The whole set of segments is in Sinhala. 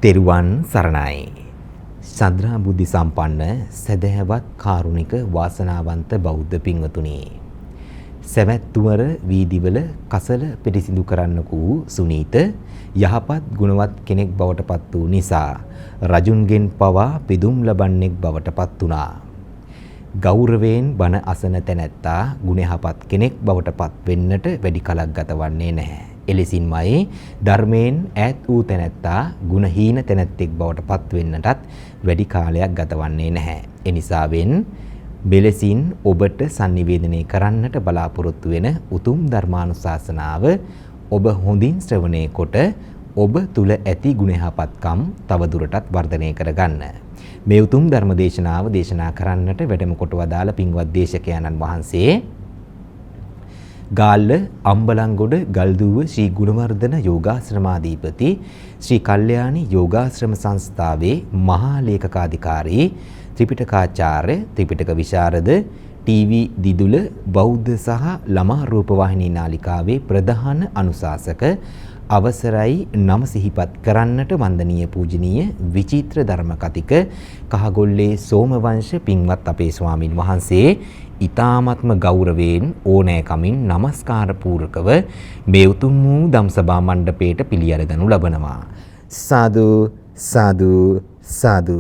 තෙරුවන් සරණයි. සද්ධා බුද්ධ සම්පන්න සදහැවත් කාරුණික වාසනාවන්ත බෞද්ධ පින්වතුනි. සවැත් තුවර වීදිවල කසල පිරිසිදු කරන්නකෝ සුනීත යහපත් ගුණවත් කෙනෙක් බවට පත් වූ නිසා රජුන්ගෙන් පවා පිදුම් ලබන්නෙක් බවට පත් වුණා. ගෞරවයෙන් බණ අසන තැනැත්තා ගුණයහපත් කෙනෙක් බවට පත් වෙන්නට වැඩි කලක් ගතවන්නේ නැහැ. එලෙසින්මයි ධර්මයෙන් ඈත් වූ තැනැත්තා ගුණහීන තැනැත්තෙක් බවට පත් වෙන්නටත් වැඩි කාලයක් ගතවන්නේ නැහැ. එනිසාවෙන් මෙලෙසින් ඔබට sannivedanaya කරන්නට බලාපොරොත්තු වෙන උතුම් ධර්මානුශාසනාව ඔබ හොඳින් ශ්‍රවණය කොට ඔබ තුල ඇති ගුණයහපත්කම් තවදුරටත් වර්ධනය කරගන්න. මේ උතුම් ධර්ම දේශනාව දේශනා කරන්නට වැඩම කොට වදාළ පින්වත් දේශකයන්න් වහන්සේ ගාල්ල අම්බලන්ගොඩ ගල්දුව ශ්‍රී ගුණවර්ධන යෝගාශ්‍රමාධිපති ශ්‍රී කල්යාණී යෝගාශ්‍රම සංස්ථාවේ මහා ලේකකාධිකාරී ත්‍රිපිටකාචාර්ය ත්‍රිපිටක විශාරද ටීවී දිදුල බෞද්ධ සහ ළමා රූපවාහිනී නාලිකාවේ ප්‍රධාන අනුශාසක අවසරයි නම සිහිපත් කරන්නට වන්දනීය පූජනීය විචිත්‍ර ධර්ම කතික කහගොල්ලේ සෝමවංශ පින්වත් අපේ ස්වාමින් වහන්සේ ඊ타ත්ම ගෞරවයෙන් ඕනෑකමින් নমස්කාර පූර්වකව මේ උතුම් වූ ධම්සභා මණ්ඩපයට පිළිඅරගනු ලබනවා. සාදු සාදු සාදු.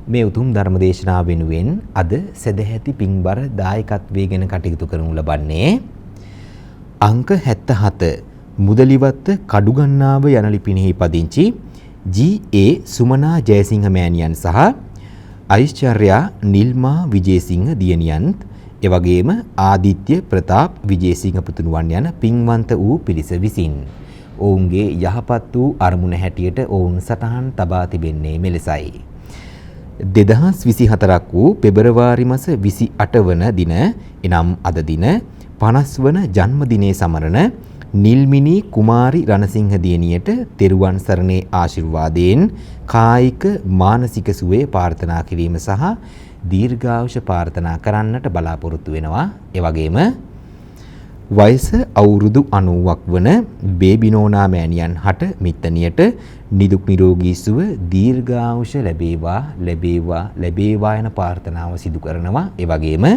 මේ උතුම් ධර්ම දේශනාව වෙනුවෙන් අද සදැහැති පින්බර දායකත්වයෙන් කටයුතු කරනු ලබන්නේ අංක 77 මුදලිවත්ත කඩුගන්නාව යන ලිපිනෙහි පදිංචි ජී.ඒ. සුමනා ජයසිංහ මෑණියන් සහ ඓශ්චර්යා නිල්මා විජේසිංහ දියණියන්ත් එවැගේම ආදිත්‍ය ප්‍රතාප් විජේසිංහ පුතුණුවන් යන පින්වන්ත වූ පිරිස විසින් ඔවුන්ගේ යහපත් වූ අරමුණ හැටියට ඔවුන් සටහන් තබා තිබෙන්නේ මෙලෙසයි. 2024 වූ පෙබරවාරි මාස 28 වන දින එනම් අද දින 50 වන ජන්මදිනයේ සමරන නිල්මිනී කුමාරි රණසිංහ දියණියට තෙරුවන් සරණේ ආශිර්වාදයෙන් කායික මානසික සුවය ප්‍රාර්ථනා කිරීම සහ දීර්ඝායුෂ ප්‍රාර්ථනා කරන්නට බලාපොරොත්තු වෙනවා. ඒ වගේම වයස අවුරුදු 90ක් වන බේබිනෝනා මෑණියන් හට මිත්තනියට නිදුක් නිරෝගී සුව දීර්ඝායුෂ ලැබේවා ලැබේවා ලැබේවා යන ප්‍රාර්ථනාව සිදු කරනවා. ඒ වගේම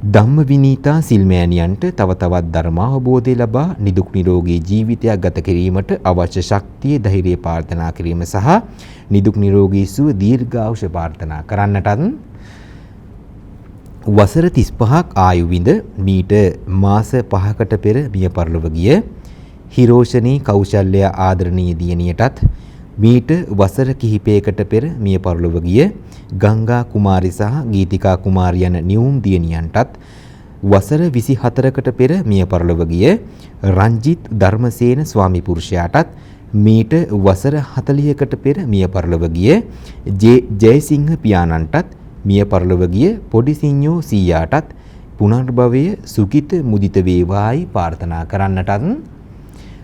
ධම්මවිනීතා සිල්මෑණියන්ට තව තවත් ධර්මාවබෝධය ලබා නිදුක් නිරෝගී ජීවිතයක් ගත කිරීමට අවශ්‍ය ශක්තිය ධෛර්යය ප්‍රාර්ථනා කිරීම සහ නිදුක් නිරෝගී සුව දීර්ඝායුෂ ප්‍රාර්ථනා කරන්නටත් වසර 35ක් ආයු විඳ මීට මාස 5කට පෙර මිය පරලොව ගිය හිරෝෂණී කෞශල්‍ය ආදරණීය දියණියටත් මීට වසර කිහිපයකට පෙර මිය පරලොව ගිය ගංගා කුමාරි සහ ගීතිකා කුමාරි යන නිවුම් දියණියන්ටත් වසර 24කට පෙර මිය පරලොව ගිය රංජිත් ධර්මසේන ස්වාමි පුරුෂයාටත් මීට වසර 40කට පෙර මිය පරලොව ගිය ජයසිංහ පියාණන්ටත් මිය පරලොව ගිය පොඩි සිඤ්ඤෝ සීයාටත් පුනර්භවය සුඛිත මුදිත වේවායි ප්‍රාර්ථනා කරන්නටත්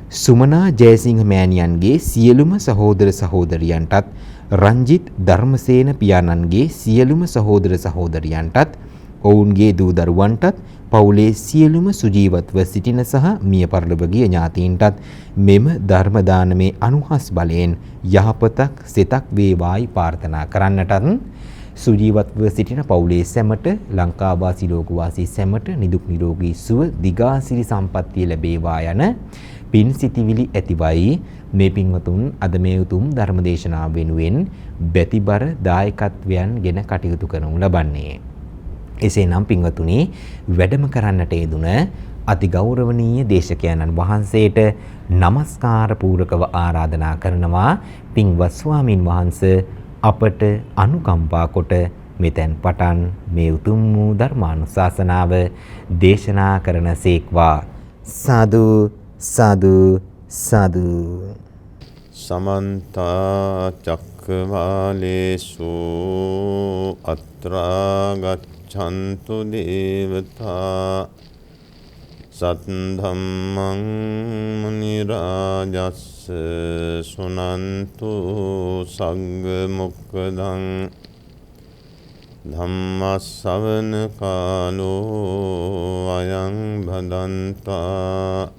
සුමනා ජයසිංහ මෑණියන්ගේ සියලුම සහෝදර සහෝදරියන්ටත් රංජිත් ධර්මසේන පියාණන්ගේ සියලුම සහෝදර සහෝදරියන්ටත් ඔවුන්ගේ දූ දරුවන්ටත් පවුලේ සියලුම සුජීවත්ව සිටින සහ මිය පරලොව ගිය ඥාතීන්ටත් මෙම ධර්ම දානමේ අනුහස් බලයෙන් යහපතක් සිතක් වේවායි ප්‍රාර්ථනා කරන්නටත් සුජීවත්ව සිටින පවුලේ සැමට ලංකාවාසී ලෝකවාසී සැමට නිදුක් නිරෝගී සුව දිගාසිරි සම්පන්නිය ලැබේවා යන පින් සිතිවිලි ඇතිවයි මේ පින්වතුන් අද මේ උතුම් ධර්ම දේශනාව වෙනුවෙන් බැතිබර දායකත්වයන් ගෙන කටයුතු කරනු ලබන්නේ. එසේනම් පින්වතුනි වැඩම කරන්නට යෙදුන අති ගෞරවනීය දේශකයන්න් වහන්සේට নমස්කාර පූර්වකව ආරාධනා කරනවා පින්වත් ස්වාමින් වහන්සේ අපට අනුකම්පා කොට මෙතෙන් පටන් මේ උතුම් වූ ධර්මානුශාසනාව දේශනා කරන සේක්වා. සාදු සාදු සාදු. සමන්ත චක්කවාලේසු අත්‍රා ගච්ඡන්තු දේවතා සත්ධම්මං මුනි රාජස්ස සුනන්තු සග්ග මොක්ඛදං ධම්මස්සවන කාලෝ අයං භදන්තා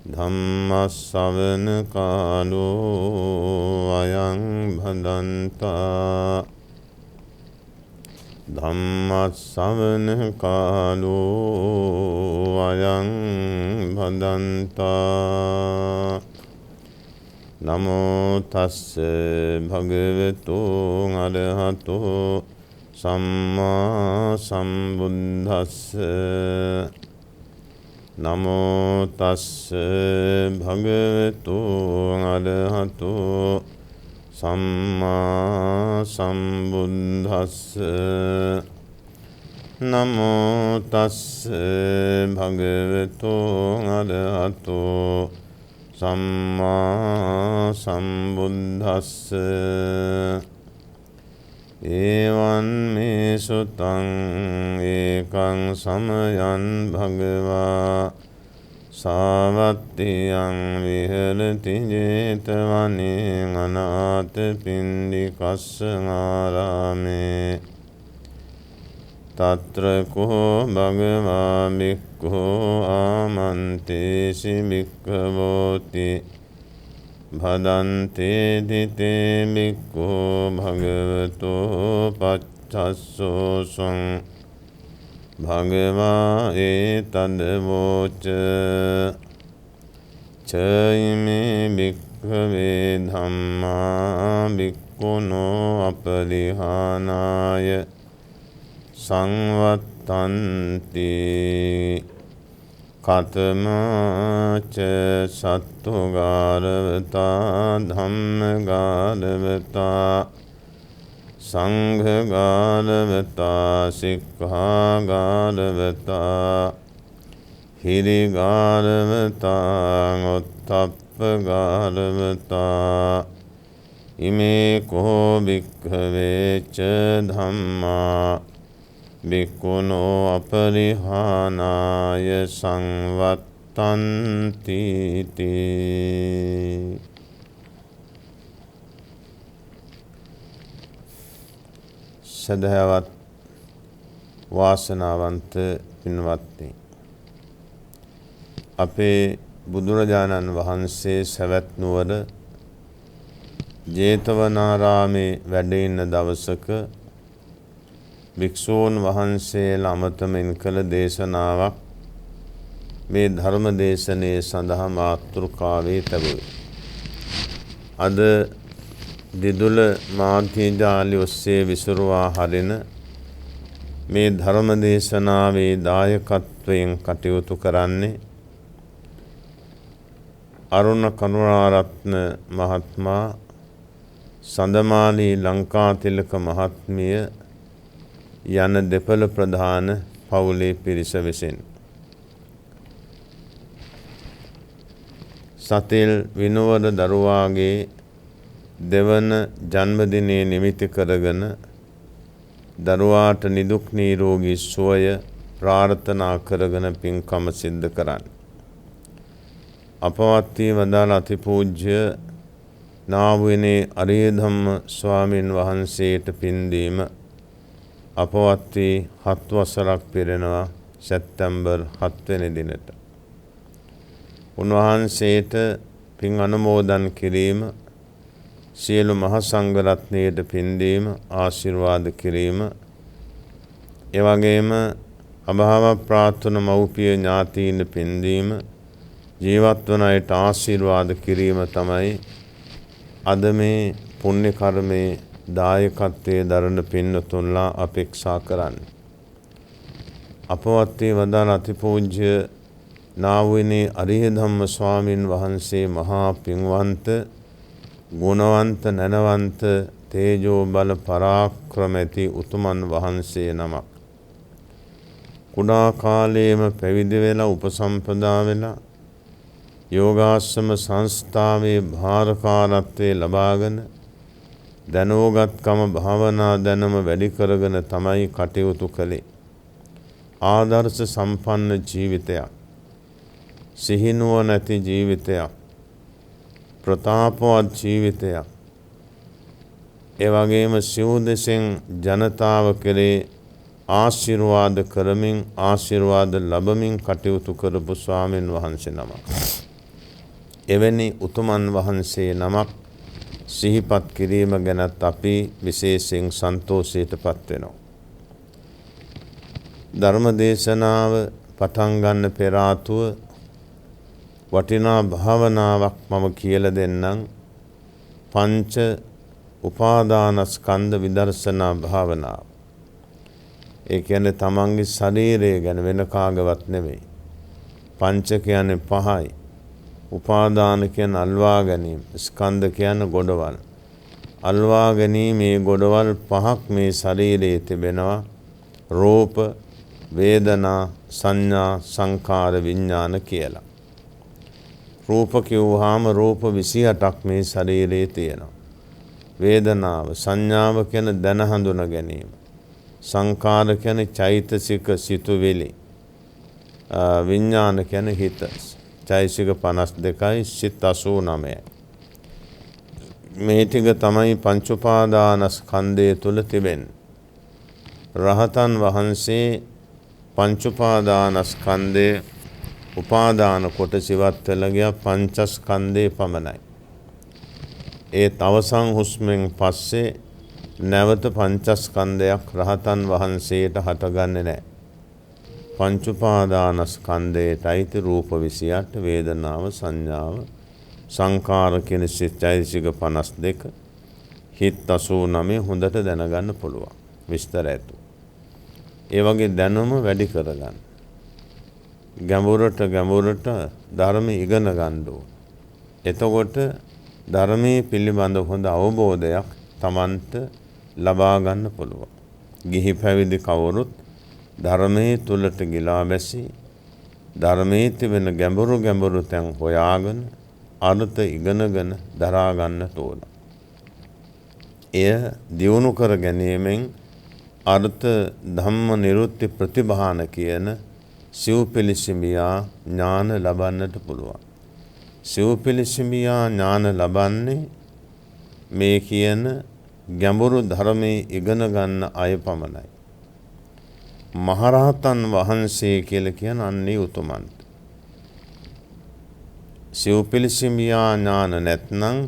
ධම්මස්සවන කාලෝ අයං භදන්තා ධම්මස්සවන කාලෝ අයං භදන්තා නමෝ තස්ස භගවතු අරහතෝ සම්මා සම්බුද්දස්ස නමෝ තස්ස භගවතු අරහතෝ සම්මා සම්බුද්දස්ස නමෝ තස්ස භගවතු අරහතෝ සම්මා සම්බුද්දස්ස ඒවං මේ සුතං ඒකං සමයං භගවා සාවත්තියං විහෙරති ජේතවනේ අනාථපිණ්ඩිකස්ස ආරාමේ තත්‍ර කෝ භගවා භික්ඛෝ ආමන්තේසි භික්ඛවෝති භදන්තේ දිතේ භික්ඛෝ භගවතෝ පච්චස්සෝසං භගවා ඒතද වෝච චෛමේ භික්ඛවේ ධම්මා භික්ඛුනෝ අපරිහානාය සංවත්තන්ති කතමාච සත්තුගාරවතා ධම්මගාරවතා සංඝගාරවතා සික්ඛාගාරවතා හිරිගාරවතා ඔත්තප්පගාරවතා ඉමේ කෝ භික්ඛවේ ච ධම්මා භික්ඛුනෝ අපරිහානාය සංවත්තන්ති තී. සදහවත් වාසනාවන්ත පින්වත්නි, අපේ බුදුරජාණන් වහන්සේ සවැත් නුවර ජේතවනාරාමේ වැඩ ඉන්න දවසක භික්ෂූන් වහන්සේලා අමතමින් කළ දේශනාවක් මේ ධර්ම දේශනයේ සඳහා මාතෘකාවේ තැබුවේ. අද දිදුල මාධ්‍ය ජාලය ඔස්සේ විසුරුවා හරින මේ ධර්ම දේශනාවේ දායකත්වයෙන් කටයුතු කරන්නේ අරුණ කරුණාරත්න මහත්මයා, සඳමාලී ලංකාතිලක මහත්මිය යන දෙපළ ප්‍රධාන පවුලේ පිරිස විසින් සතිල් විනුවර දරුවාගේ දෙවන ජන්මදිනයේ නිමිති කරගෙන දරුවාට නිදුක් නිරෝගී සුවය ප්‍රාර්ථනා කරගෙන පින්කම සිද්ධ කරන්න. අපවත් වී වදාළ අතිපූජ්‍ය නාවුවනේ අරිය ධම්ම ස්වාමීන් වහන්සේට පින්දීම අපවත් වී 7 වසරක් පිරෙනවා සැප්තැම්බර් 7 වෙනි දිනට. උන්වහන්සේට පින් අනුමෝදන් කිරීම, සියලු මහ සංඝ රත්නයට පින්දීම, ආශිර්වාද කිරීම, එවැගේම අභාව ප්‍රාර්ථන මව්පිය ඥාතීන් පින්දීම, ජීවත් වන අයට ආශිර්වාද කිරීම තමයි අද මේ පුණ්‍ය කර්මයේ දායකත්වයේ දරන පින්නතුන්ලා අපේක්ෂා කරන්නේ. අපවත් වී වදාළ අතිපූජ්‍ය නාවුවනේ අරිය ධම්ම ස්වාමීන් වහන්සේ මහා පින්වන්ත, ගුණවන්ත, නැනවන්ත, තේජෝ බල පරාක්‍රම ඇති උතුමන් වහන්සේ නමක්. කුඩා කාලයේම පැවිදි වෙලා උපසම්පදා වෙලා යෝගාශ්‍රම සංස්ථාවේ භාරකාරත්වයේ ලබාගෙන දැනුගත්කම භාවනා දැනුම වැඩි කරගෙන තමයි කටයුතු කළේ. ආදර්ශ සම්පන්න ජීවිතයක්, සිහිනුවණ ඇති ජීවිතයක්, ප්‍රතාපවත් ජීවිතයක්, ඒ වගේම සිව්දෙසෙන් ජනතාව කෙරේ ආශිර්වාද කරමින්, ආශිර්වාද ලැබමින් කටයුතු කරපු ස්වාමීන් වහන්සේ නමක්. එවැනි උතුමන් වහන්සේ නමක් සිහිපත් කිරීම ගැනත් අපි විශේෂයෙන් සන්තෝෂයට පත් වෙනවා. ධර්ම දේශනාව පටන් ගන්න පෙර ආතුව වටිනා භාවනාවක් මම කියලා දෙන්නම්. පංච උපාදානස්කන්ධ විදර්ශනා භාවනාව. ඒ කියන්නේ තමන්ගේ ශරීරය ගැන වෙන කාගවත් නෙමෙයි. පංච කියන්නේ පහයි. උපාදාන කියන්නේ අල්වා ගැනීම. ස්කන්ධ කියන්නේ ගොඩවල්. අල්වා ගැනීම මේ ගොඩවල් පහක් මේ ශරීරයේ තිබෙනවා. රූප, වේදනා, සංඥා, සංකාර, විඥාන කියලා. රූප කිව්වහම රූප 28ක් මේ ශරීරයේ තියෙනවා. වේදනාව, සංඥාව කියන්නේ දැන හඳුනා ගැනීම. සංකාර කියන්නේ චෛතසික සිතුවිලි. විඥාන කියන්නේ හිත. චෛතසික 52යි සිත 89යි. මේ ටික තමයි පංච උපාදානස්කන්ධය තුල තිබෙන්නේ. රහතන් වහන්සේ පංච උපාදානස්කන්ධයේ උපාදාන කොට සිවත් වෙලා ගියා පංචස්කන්ධේ පමණයි. ඒ තවසන් හුස්මෙන් පස්සේ නැවත පංචස්කන්ධයක් රහතන් වහන්සේට හටගන්නේ නැහැ. පංච උපාදානස්කන්ධයට අයිති රූප 28, වේදනාව, සංඥාව, සංකාර කියන චෛතසික 52, හිත 89 හොඳට දැනගන්න පුළුවන්. විස්තර ඇතු. ඒ වගේ දැනුම වැඩි කරගන්න. ගැඹුරට ධර්ම ඉගෙන ගන්න ඕන. එතකොට ධර්මයේ පිළිබඳ හොඳ අවබෝධයක් Tamanට ලබා ගන්න පුළුවන්. ගිහි පැවිදි කවුරුත් ධර්මයේ තුලට ගිලා බැසි ධර්මයේ තිබෙන ගැඹුරු තැන් හොයාගෙන අර්ථ ඉගෙනගෙන දරා ගන්නට ඕන. එය දියුණු කර ගැනීමෙන් අර්ථ ධම්ම නිරුත්ති ප්‍රතිභාන කියන සිව්පිලිසිමියා ඥාන ලබන්නට පුළුවන්. සිව්පිලිසිමියා ඥාන ලබන්නේ මේ කියන ගැඹුරු ධර්මයේ ඉගෙන ගන්න අය පමණයි. මහරහතන් වහන්සේ කියලා කියන අන්නේ උතුමන්ට. සිව්පිලිසිමියා ඥාන නැත්නම්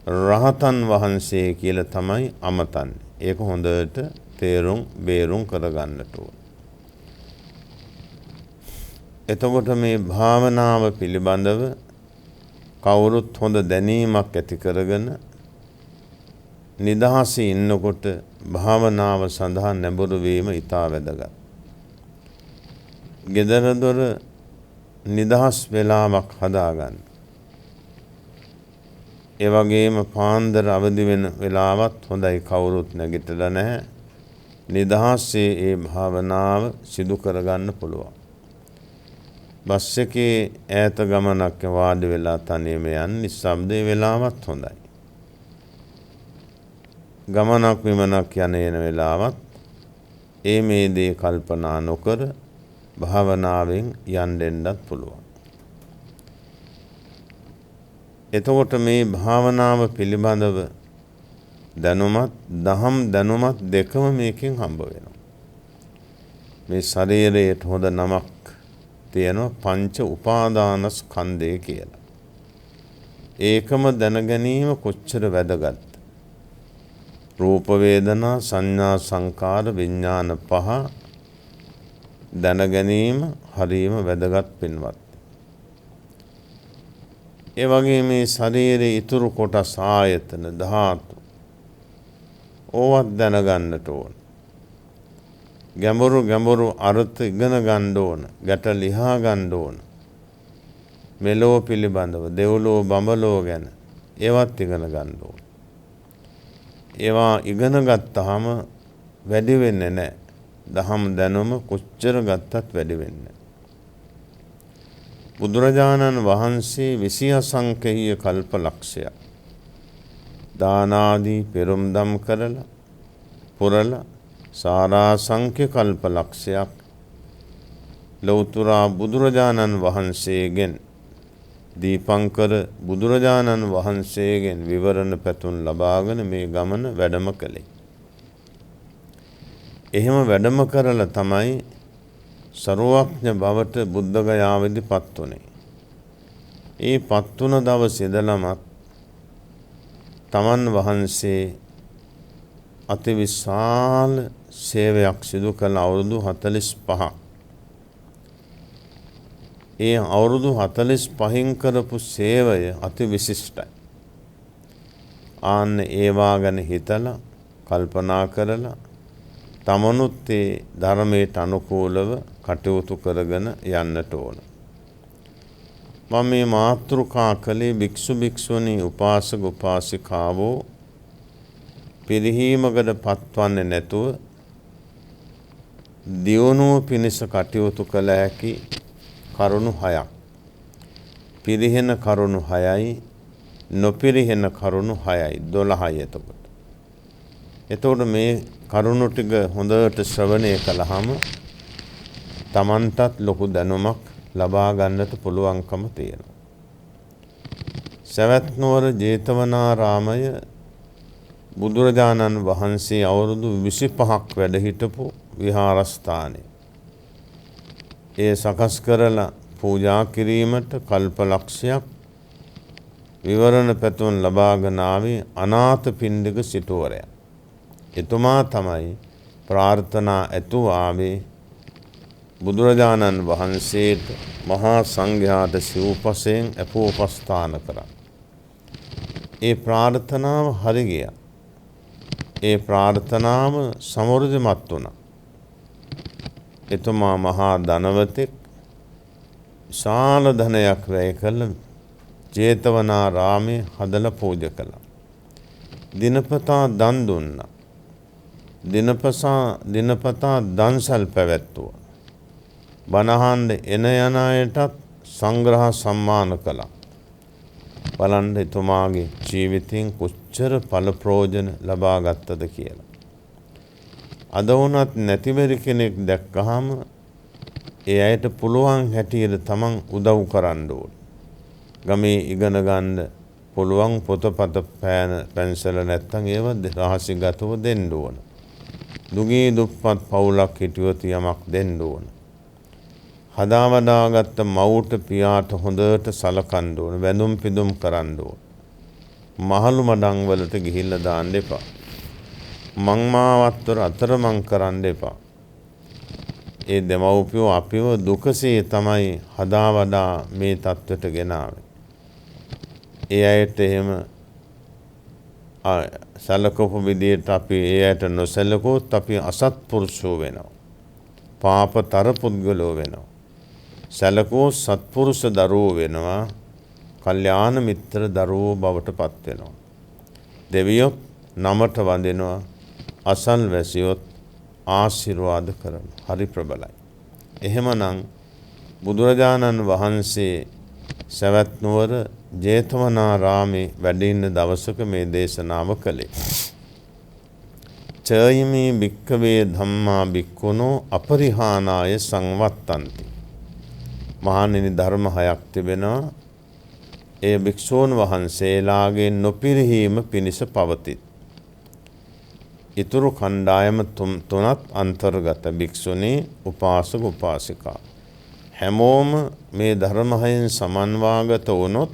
රහතන් වහන්සේ කියලා තමයි අමතන්නේ. ඒක හොඳට බේරුම් කරගන්නට ඕන. එතකොට මේ භාවනාව පිළිබඳව කවුරුත් හොඳ දැනීමක් ඇති කරගෙන නිදහසේ ඉන්නකොට භාවනාව සඳහා නැඹුරු වීම ඉතා වැදගත්. ගෙදර දොර නිදහස් වෙලාවක් හදාගන්න. ඒ වගේම පාන්දර අවදි වෙන වෙලාවත් හොඳයි කවුරුත් නැගිටලා නැහැ. නිදහසේ ඒ භාවනාව සිදු කරගන්න පුළුවන්. බස් එකේ ඈත ගමනක් වාඩි වෙලා තනියම යන්න නිස්සබ්දේ වෙලාවත් හොඳයි. ගමනක් විමනක් යන වෙලාවත් මේ දේ කල්පනා නොකර භාවනාවෙන් යන්නෙන්නත් පුළුවන්. එතකොට මේ භාවනාව පිළිබඳව දැනුමත් දහම් දැනුමත් දෙකම මේකෙන් හම්බ වෙනවා. මේ ශරීරයට හොඳ නමක් තියෙනවා පංච උපාදානස්කන්ධය කියලා. ඒකම දැන ගැනීම කොච්චර වැදගත්. රූප වේදනා සංඥා සංකාර විඥාන පහ දැන ගැනීම හරියම වැදගත් පින්වත්. ඒ වගේ මේ ශරීරයේ ඉතුරු කොටස් ආයතන ධාතු ඕවත් දැනගන්නට ඕන. ගැඹුරු අර්ථ ඉගෙන ගන්න ඕන. ගැට ලියා ගන්න ඕන. මෙලෝ පිළිබඳව දෙව්ලෝ බඹලෝ ගැන ඒවත් ඉගෙන ගන්න ඕන. ඒවා ඉගෙන ගත්තාම වැඩි වෙන්නේ නැහැ. දහම් දැනුම කොච්චර ගත්තත් වැඩි වෙන්නේ. බුදුරජාණන් වහන්සේ 20 අසංඛේය කල්පලක්ෂයක් දානාදී පෙරම්දම් කරලා පුරලා සාරාසංඛ්‍ය කල්පලක්ෂයක් ලෞතර බුදුරජාණන් වහන්සේගෙන් දීපංකර බුදුරජාණන් වහන්සේගෙන් විවරණ පැතුම් ලබාගෙන මේ ගමන වැඩම කළේ. එහෙම වැඩම කරලා තමයි සර්වඥ බවට බුද්ධ ගයාවේදී පත් වුනේ. ඒ පත් වුණ දවසේ ඉඳලමත් තමන් වහන්සේ අති විශාල සේවයක් සිදු කළ අවුරුදු 45ක්. ඒ අවුරුදු 45න් කරපු සේවය අති විශිෂ්ටයි. ආන්න ඒවා ගැන හිතලා කල්පනා කරලා තමනුත් ඒ ධර්මයට අනුකූලව කටයුතු කරගෙන යන්නට ඕන. මම මේ මාතෘකා කළේ භික්ෂු භික්ෂුණී උපාසක උපාසිකාවෝ පිරිහීමකට පත්වන්නේ නැතුව දියුණුව පිණිස කටයුතු කළ හැකි කරුණු 6ක්. පිරිහෙන කරුණු 6යි නොපිරිහෙන කරුණු 6යි 12යි එතකොට. එතකොට මේ කරුණු ටික හොඳට ශ්‍රවණය කළාම තමන්ටත් ලොකු දැනුමක් ලබා ගන්නට පුළුවන්කම තියෙනවා. සවැත් නුවර ජේතවනාරාමය බුදුරජාණන් වහන්සේ අවුරුදු 25ක් වැඩ හිටපු විහාරස්ථානය. ඒ සකස් කරලා පූජා කිරීමට කල්පලක්ෂයක් විවරණ පැතුම් ලබාගෙන ආවේ අනාථපිණ්ඩික සිටුවරයා. එතුමා තමයි ප්‍රාර්ථනා ඇතුව ආවේ බුදුරජාණන් වහන්සේට මහා සංඝයාට සිව්පසයෙන් අපෝපස්ථාන කරා. ඒ ප්‍රාර්ථනාව හරි ගියා. ඒ ප්‍රාර්ථනාව සමෘද්ධිමත් වුණා. එතුමා මහා ධනවතෙක් විශාල ධනයක් වැය කළ ජේතවනාරාමේ හදලා පූජා කළා. දිනපතා දන් දුන්නා. දිනපතා දන්සල් පැවැත්තුවා. බණහඬ එන යන අයටත් සංග්‍රහ සම්මාන කළා. බලන්න එතුමාගේ ජීවිතයෙන් කොච්චර ඵල ප්‍රයෝජන ලබා ගත්තද කියලා. අද වුණත් නැතිවරි කෙනෙක් දැක්කහම ඒ අයට පුළුවන් හැටියට තමන් උදව් කරන්න ඕන. ගමේ ඉගෙන ගන්න පුළුවන් පොතපත පැන්සල නැත්තම් ඒව රහසිගතව දෙන්න ඕන. දුගී දුප්පත් පවුලක් හිටියොත් යමක් දෙන්න ඕන. හදාවදාගත්ත මව්ට පියාට හොඳට සලකන්න ඕන. වැඳුම් පිදුම් කරන්න ඕන. මහලු මඩම් වලට ගිහිල්ලා දාන්න එපා. මංමාවත්තර අතරමං කරන්න එපා. ඒ දෙමව්පියෝ අපිව දුකසේ තමයි හදාවදා මේ තත්ත්වයට ගෙනාවේ. ඒ අයට එහෙම සලකපු විදියට අපි ඒ අයට නොසලකුවොත් අපි අසත්පුරුෂෝ වෙනවා. පාපතර පුද්ගලෝ වෙනවා. සැලකුවොත් සත්පුරුෂ දරුවෝ වෙනවා. කල්යාණ මිත්‍ර දරුවෝ බවට පත් වෙනවා. දෙවියොත් නමට වඳිනවා. අසල්වැසියොත් ආශිර්වාද කරනවා. හරි ප්‍රබලයි. එහෙමනම් බුදුරජාණන් වහන්සේ සවැත් නුවර ජේතවනාරාමේ වැඩ ඉන්න දවසක මේ දේශනාව කළේ. චයමේ භික්ඛවේ ධම්මා භික්ඛුනෝ අපරිහානාය සංවත්තන්ති. මහණෙනි ධර්ම 6ක් තිබෙනවා. ඒ භික්ෂූන් වහන්සේලාගේ නොපිරිහීම පිණිස පවතිත්. ඉතුරු කණ්ඩායම තුනත් අන්තර්ගත භික්ෂුණී උපාසක උපාසිකා. හැමෝම මේ ධර්ම 6න් සමන්වාගත වුණොත්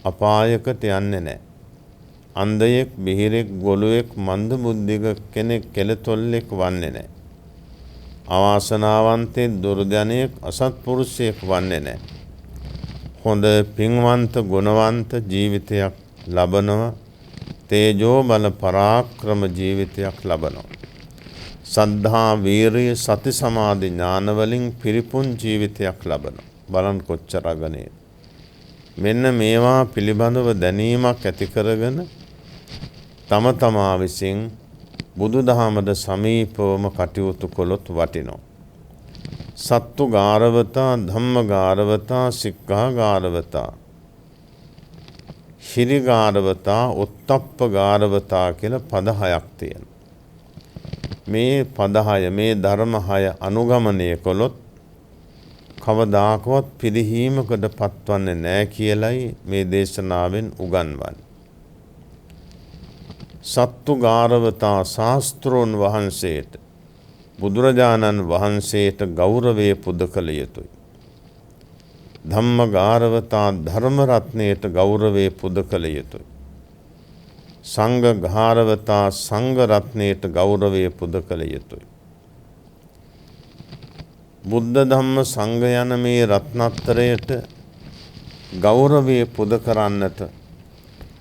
අපායකට යන්නේ නැහැ. අන්ධයෙක්, බිහිරෙක්, ගොළුෙක්, මන්ද බුද්ධික කෙනෙක්, කෙලතොල්ලෙක් වන්නේ නැහැ. අවාසනාවන්තයෙක්, දුර්ජනයෙක්, අසත්පුරුෂයෙක් වන්නේ නැහැ. හොඳ පින්වන්ත ගුණවන්ත ජීවිතයක් ලබනවා. තේජෝ බල පරාක්‍රම ජීවිතයක් ලබනවා. සද්ධා වීරිය සති සමාධි ඥාන වලින් පිරිපුන් ජීවිතයක් ලබනවා. බලන්න කොච්චර අගනේ. මෙන්න මේවා පිළිබඳව දැනීමක් ඇති කරගෙන තම තමා විසින් බුදුදහමට සමීපවම කටයුතු කළොත් වටිනවා. සත්තු ගාරවතා, ධම්ම ගාරවතා, සික්ඛා ගාරවතා, හිරි ගාරවතා, උත්තප්ප ගාරවතා කියලා පද 6ක් තියෙනවා. මේ පද 6 මේ ධර්ම 6 අනුගමනය කළොත් කවදාකවත් පිරිහීමකට පත්වන්නේ නැහැ කියලයි මේ දේශනාවෙන් උගන්වන්නේ. සත්තු ගාරවතා ශාස්ත්‍රෝන් වහන්සේට බුදුරජාණන් වහන්සේට ගෞරවය පුද කළ යුතුයි. ධම්ම ගාරවතා ධර්ම රත්නයට ගෞරවේ පුද කළ යුතුයි. සංඝ ගාරවතා සංඝ රත්නයට ගෞරවේ පුද කළ යුතුයි. බුද්ධ ධම්ම සංඝ යන මේ රත්නත්‍රයට ගෞරවේ පුද කරන්නට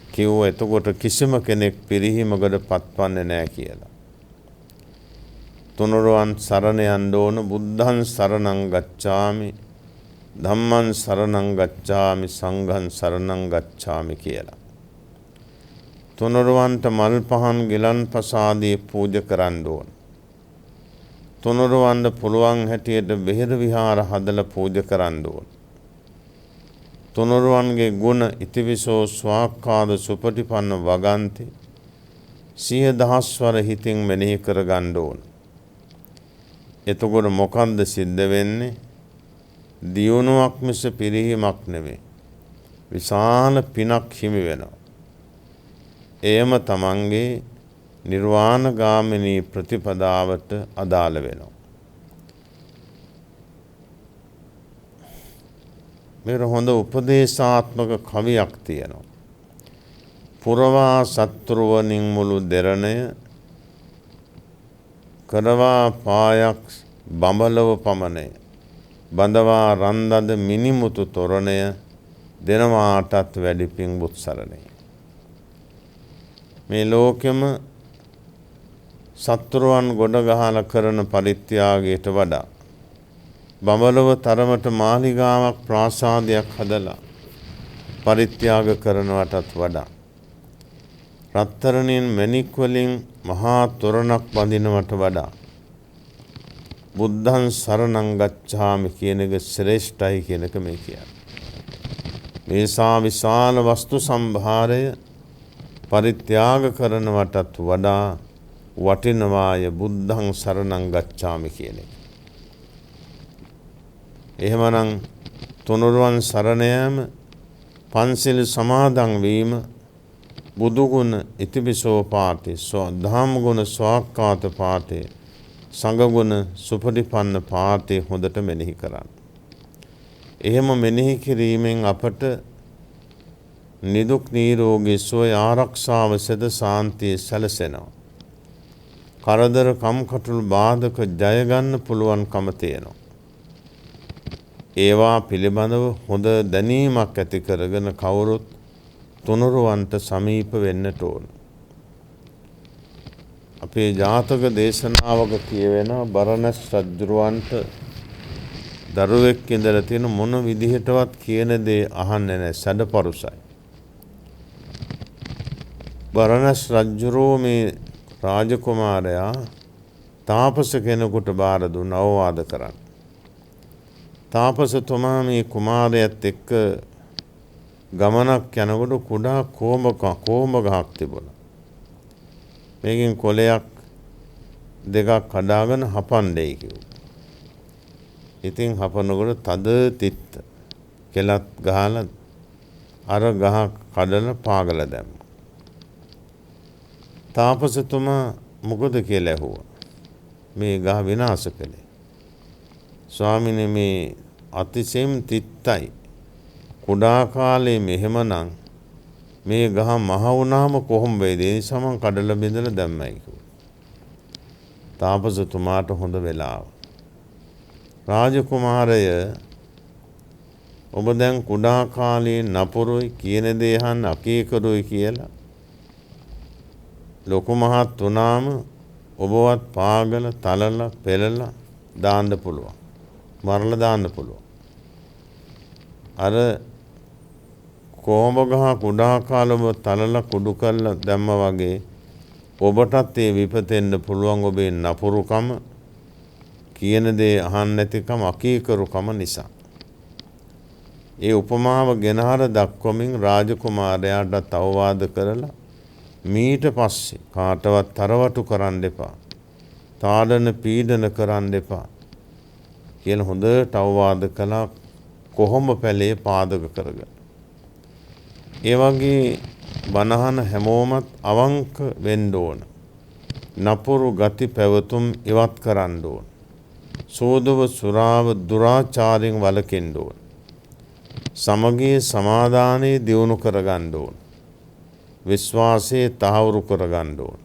කිව්ව. එතකොට කිසිම කෙනෙක් පිරිහීමකට පත්වන්නේ නැහැ කියලා. තුනුරුවන් සරණ යන්න ඕන. බුද්ධං සරණං ගච්ඡාමි, ධම්මං සරණං ගච්ඡාමි, සංඝං සරණං ගච්ඡාමි කියලා. තුනුරුවන්ට මල් පහන් ගිලන් ප්‍රසාදී පූජා කරන්න ඕන. තුනුරුවන්ට පුළුවන් හැටියට බෙහෙර විහාර හදලා පූජා කරන්න ඕන. තුනුරුවන්ගේ ගුණ ඉතිවිසෝ ස්වාක්ඛාද සුපටිපන්න වගන්ති සිය දහස්වර හිතින් මෙනෙහි කර ගන්න ඕන. එතකොට මොකන්ද සිද්ධ වෙන්නේ? දියුණුවක් මිස පිරිහීමක් නෙවෙයි. විශාල පිනක් හිමි වෙනවා. එයම තමන්ගේ නිර්වාණ ගාමිනී ප්‍රතිපදාවට අදාළ වෙනවා. මේක හොඳ උපදේශාත්මක කවියක් තියෙනවා. පුරවා සත්‍රුවනින් මුළු දෙරණය, කරවා පායක් බඹලව පමණය, බඳවා රන්දද මිනිමුතු තොරණය, දෙනවාටත් වැඩි පිං බුත්සරණය. මේ ලෝකෙම සත්‍රුවන් ගොඩ ගහලා කරන පරිත්‍යාගයට වඩා බඹලව තරමට මාලිගාවක් ප්‍රාසාදයක් හදලා පරිත්‍යාග කරනවටත් වඩා රත්තරණින් මණික් වලින් මහා තොරණක් බඳිනවට වඩා බුද්ධං සරණං ගච්ඡාමි කියන එක ශ්‍රේෂ්ඨයි කියන එක මේ කියන්නේ. මේසා විශාල වස්තු සම්භාරය පරිත්‍යාග කරනවටත් වඩා වටිනවාය බුද්ධං සරණං ගච්ඡාමි කියන එක. එහෙමනම් තුනුරුවන් සරණ යාම, පන්සිල් සමාදන් වීම, බුදු ගුණ ඉතිවිසෝ පාඨේ, ධම්ම ගුණ ස්වාක්ඛාත පාඨේ, සංඝ ගුණ සුපටිපන්න පාඨේ හොඳට මෙනෙහි කරන්න. එහෙම මෙනෙහි කිරීමෙන් අපට නිදුක් නිරෝගී සුවය ආරක්ෂාව සද සාන්තිය සැලසෙනවා. කරදර කම්කටොළු බාධක ජය ගන්න පුළුවන්කම තියෙනවා. ඒවා පිළිබඳව හොඳ දැනීමක් ඇති කරගෙන කවුරුත් තුනුරුවන්ට සමීප වෙන්නට ඕන. අපේ ජාතක දේශනාවක කියවෙනවා බරණැස් රජුරවන්ට දරුවෙක් ඉඳලා තියෙන මොන විදිහටවත් කියන දේ අහන්නේ නැහැ, සැඩපරුසයි. බරණැස් රජුරෝ මේ රාජකුමාරයා තාපස කෙනෙකුට බාර දුන්න අවවාද කරන්න. තාපසතුමා මේ කුමාරයත් එක්ක ගමනක් යනකොට කුඩා කෝඹ ගහක් තිබුණා. මේකෙන් කොලයක් දෙකක් කඩාගෙන හපන්නයි කිව්වා. ඉතින් හපනකොට තද තිත්ත කෙලත් ගහලා අර ගහ කඩලා පාගලා දැම්මා. තාපසතුමා මොකද කියලා ඇහුවා. මේ ගහ විනාශ කළේ. ස්වාමීනි මේ අතිශයින් තිත්තයි. කුඩා කාලේ මෙහෙමනම් මේ ගහ මහ වුණාම කොහොම වේද? ඒ නිසා මං කඩලා බෙදලා දැම්මයි කිව්වා. තාපසතුමාට හොඳ වෙලාව. රාජකුමාරය ඔබ දැන් කුඩා කාලේ නපුරුයි කියන දේ අහන්න අකීකරුයි කියලා ලොකු මහත් වුණාම ඔබවත් පාගල තලලා පෙරලා දාන්න පුළුවන්. මරලා දාන්න පුළුවන්. අර කොඹ ගහ කුඩා කාලෙම තලලා කුඩු කරලා දැම්ම වගේ ඔබටත් ඒ විපතෙන්න පුළුවන් ඔබේ නපුරුකම කියන දේ අහන්න නැතිකම අකීකරුකම නිසා. ඒ උපමාව ගෙනහර දක්වමින් රාජකුමාරයාට අවවාද කරලා මීට පස්සේ කාටවත් තරවටු කරන්න එපා. තාඩන පීඩන කරන්න එපා. කියලා හොඳට අවවාද කළා කොහොම පැලේ පාදක කරගෙන. ඒ වගේ බණහන හැමෝමත් අවංක වෙන්න ඕන. නපුරු ගති පැවතුම් ඉවත් කරන්න ඕන. සෝදව සුරාව දුරාචාරයෙන් වළකින්න ඕන. සමගිය සමාදානයේ දියුණු කරගන්න ඕන. විශ්වාසයේ තහවුරු කරගන්න ඕන.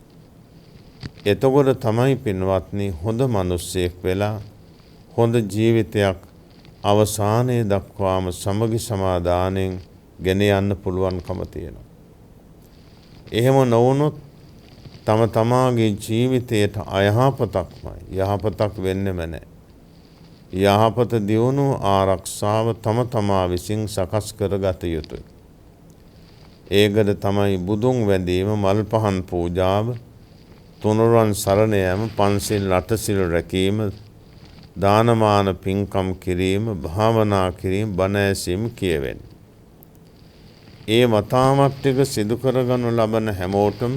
එතකොට තමයි පින්වත්නි හොඳ මිනිස්සෙක් වෙලා හොඳ ජීවිතයක් අවසානයේ දක්වාම සමගි සමාදානයෙන් ගෙන යන්න පුළුවන්කම තියෙනවා. එහෙම නොවුනොත් තම තමාගේ ජීවිතයට අයහපතක්මයි. යහපතක් වෙන්නෙම නැහැ. යහපත දියුණු ආරක්ෂාව තම තමා විසින් සකස් කරගත යුතුයි. ඒකට තමයි බුදුන් වැඳීම, මල් පහන් පූජාව, තුනුරුවන් සරණ යාම, පන්සිල් අටසිල් රැකීම, දානමාන පින්කම් කිරීම, භාවනා කිරීම, බණ ඇසීම කියවෙන්නේ. ඒ වතාවත් ටික සිදු කරගනු ලබන හැමෝටම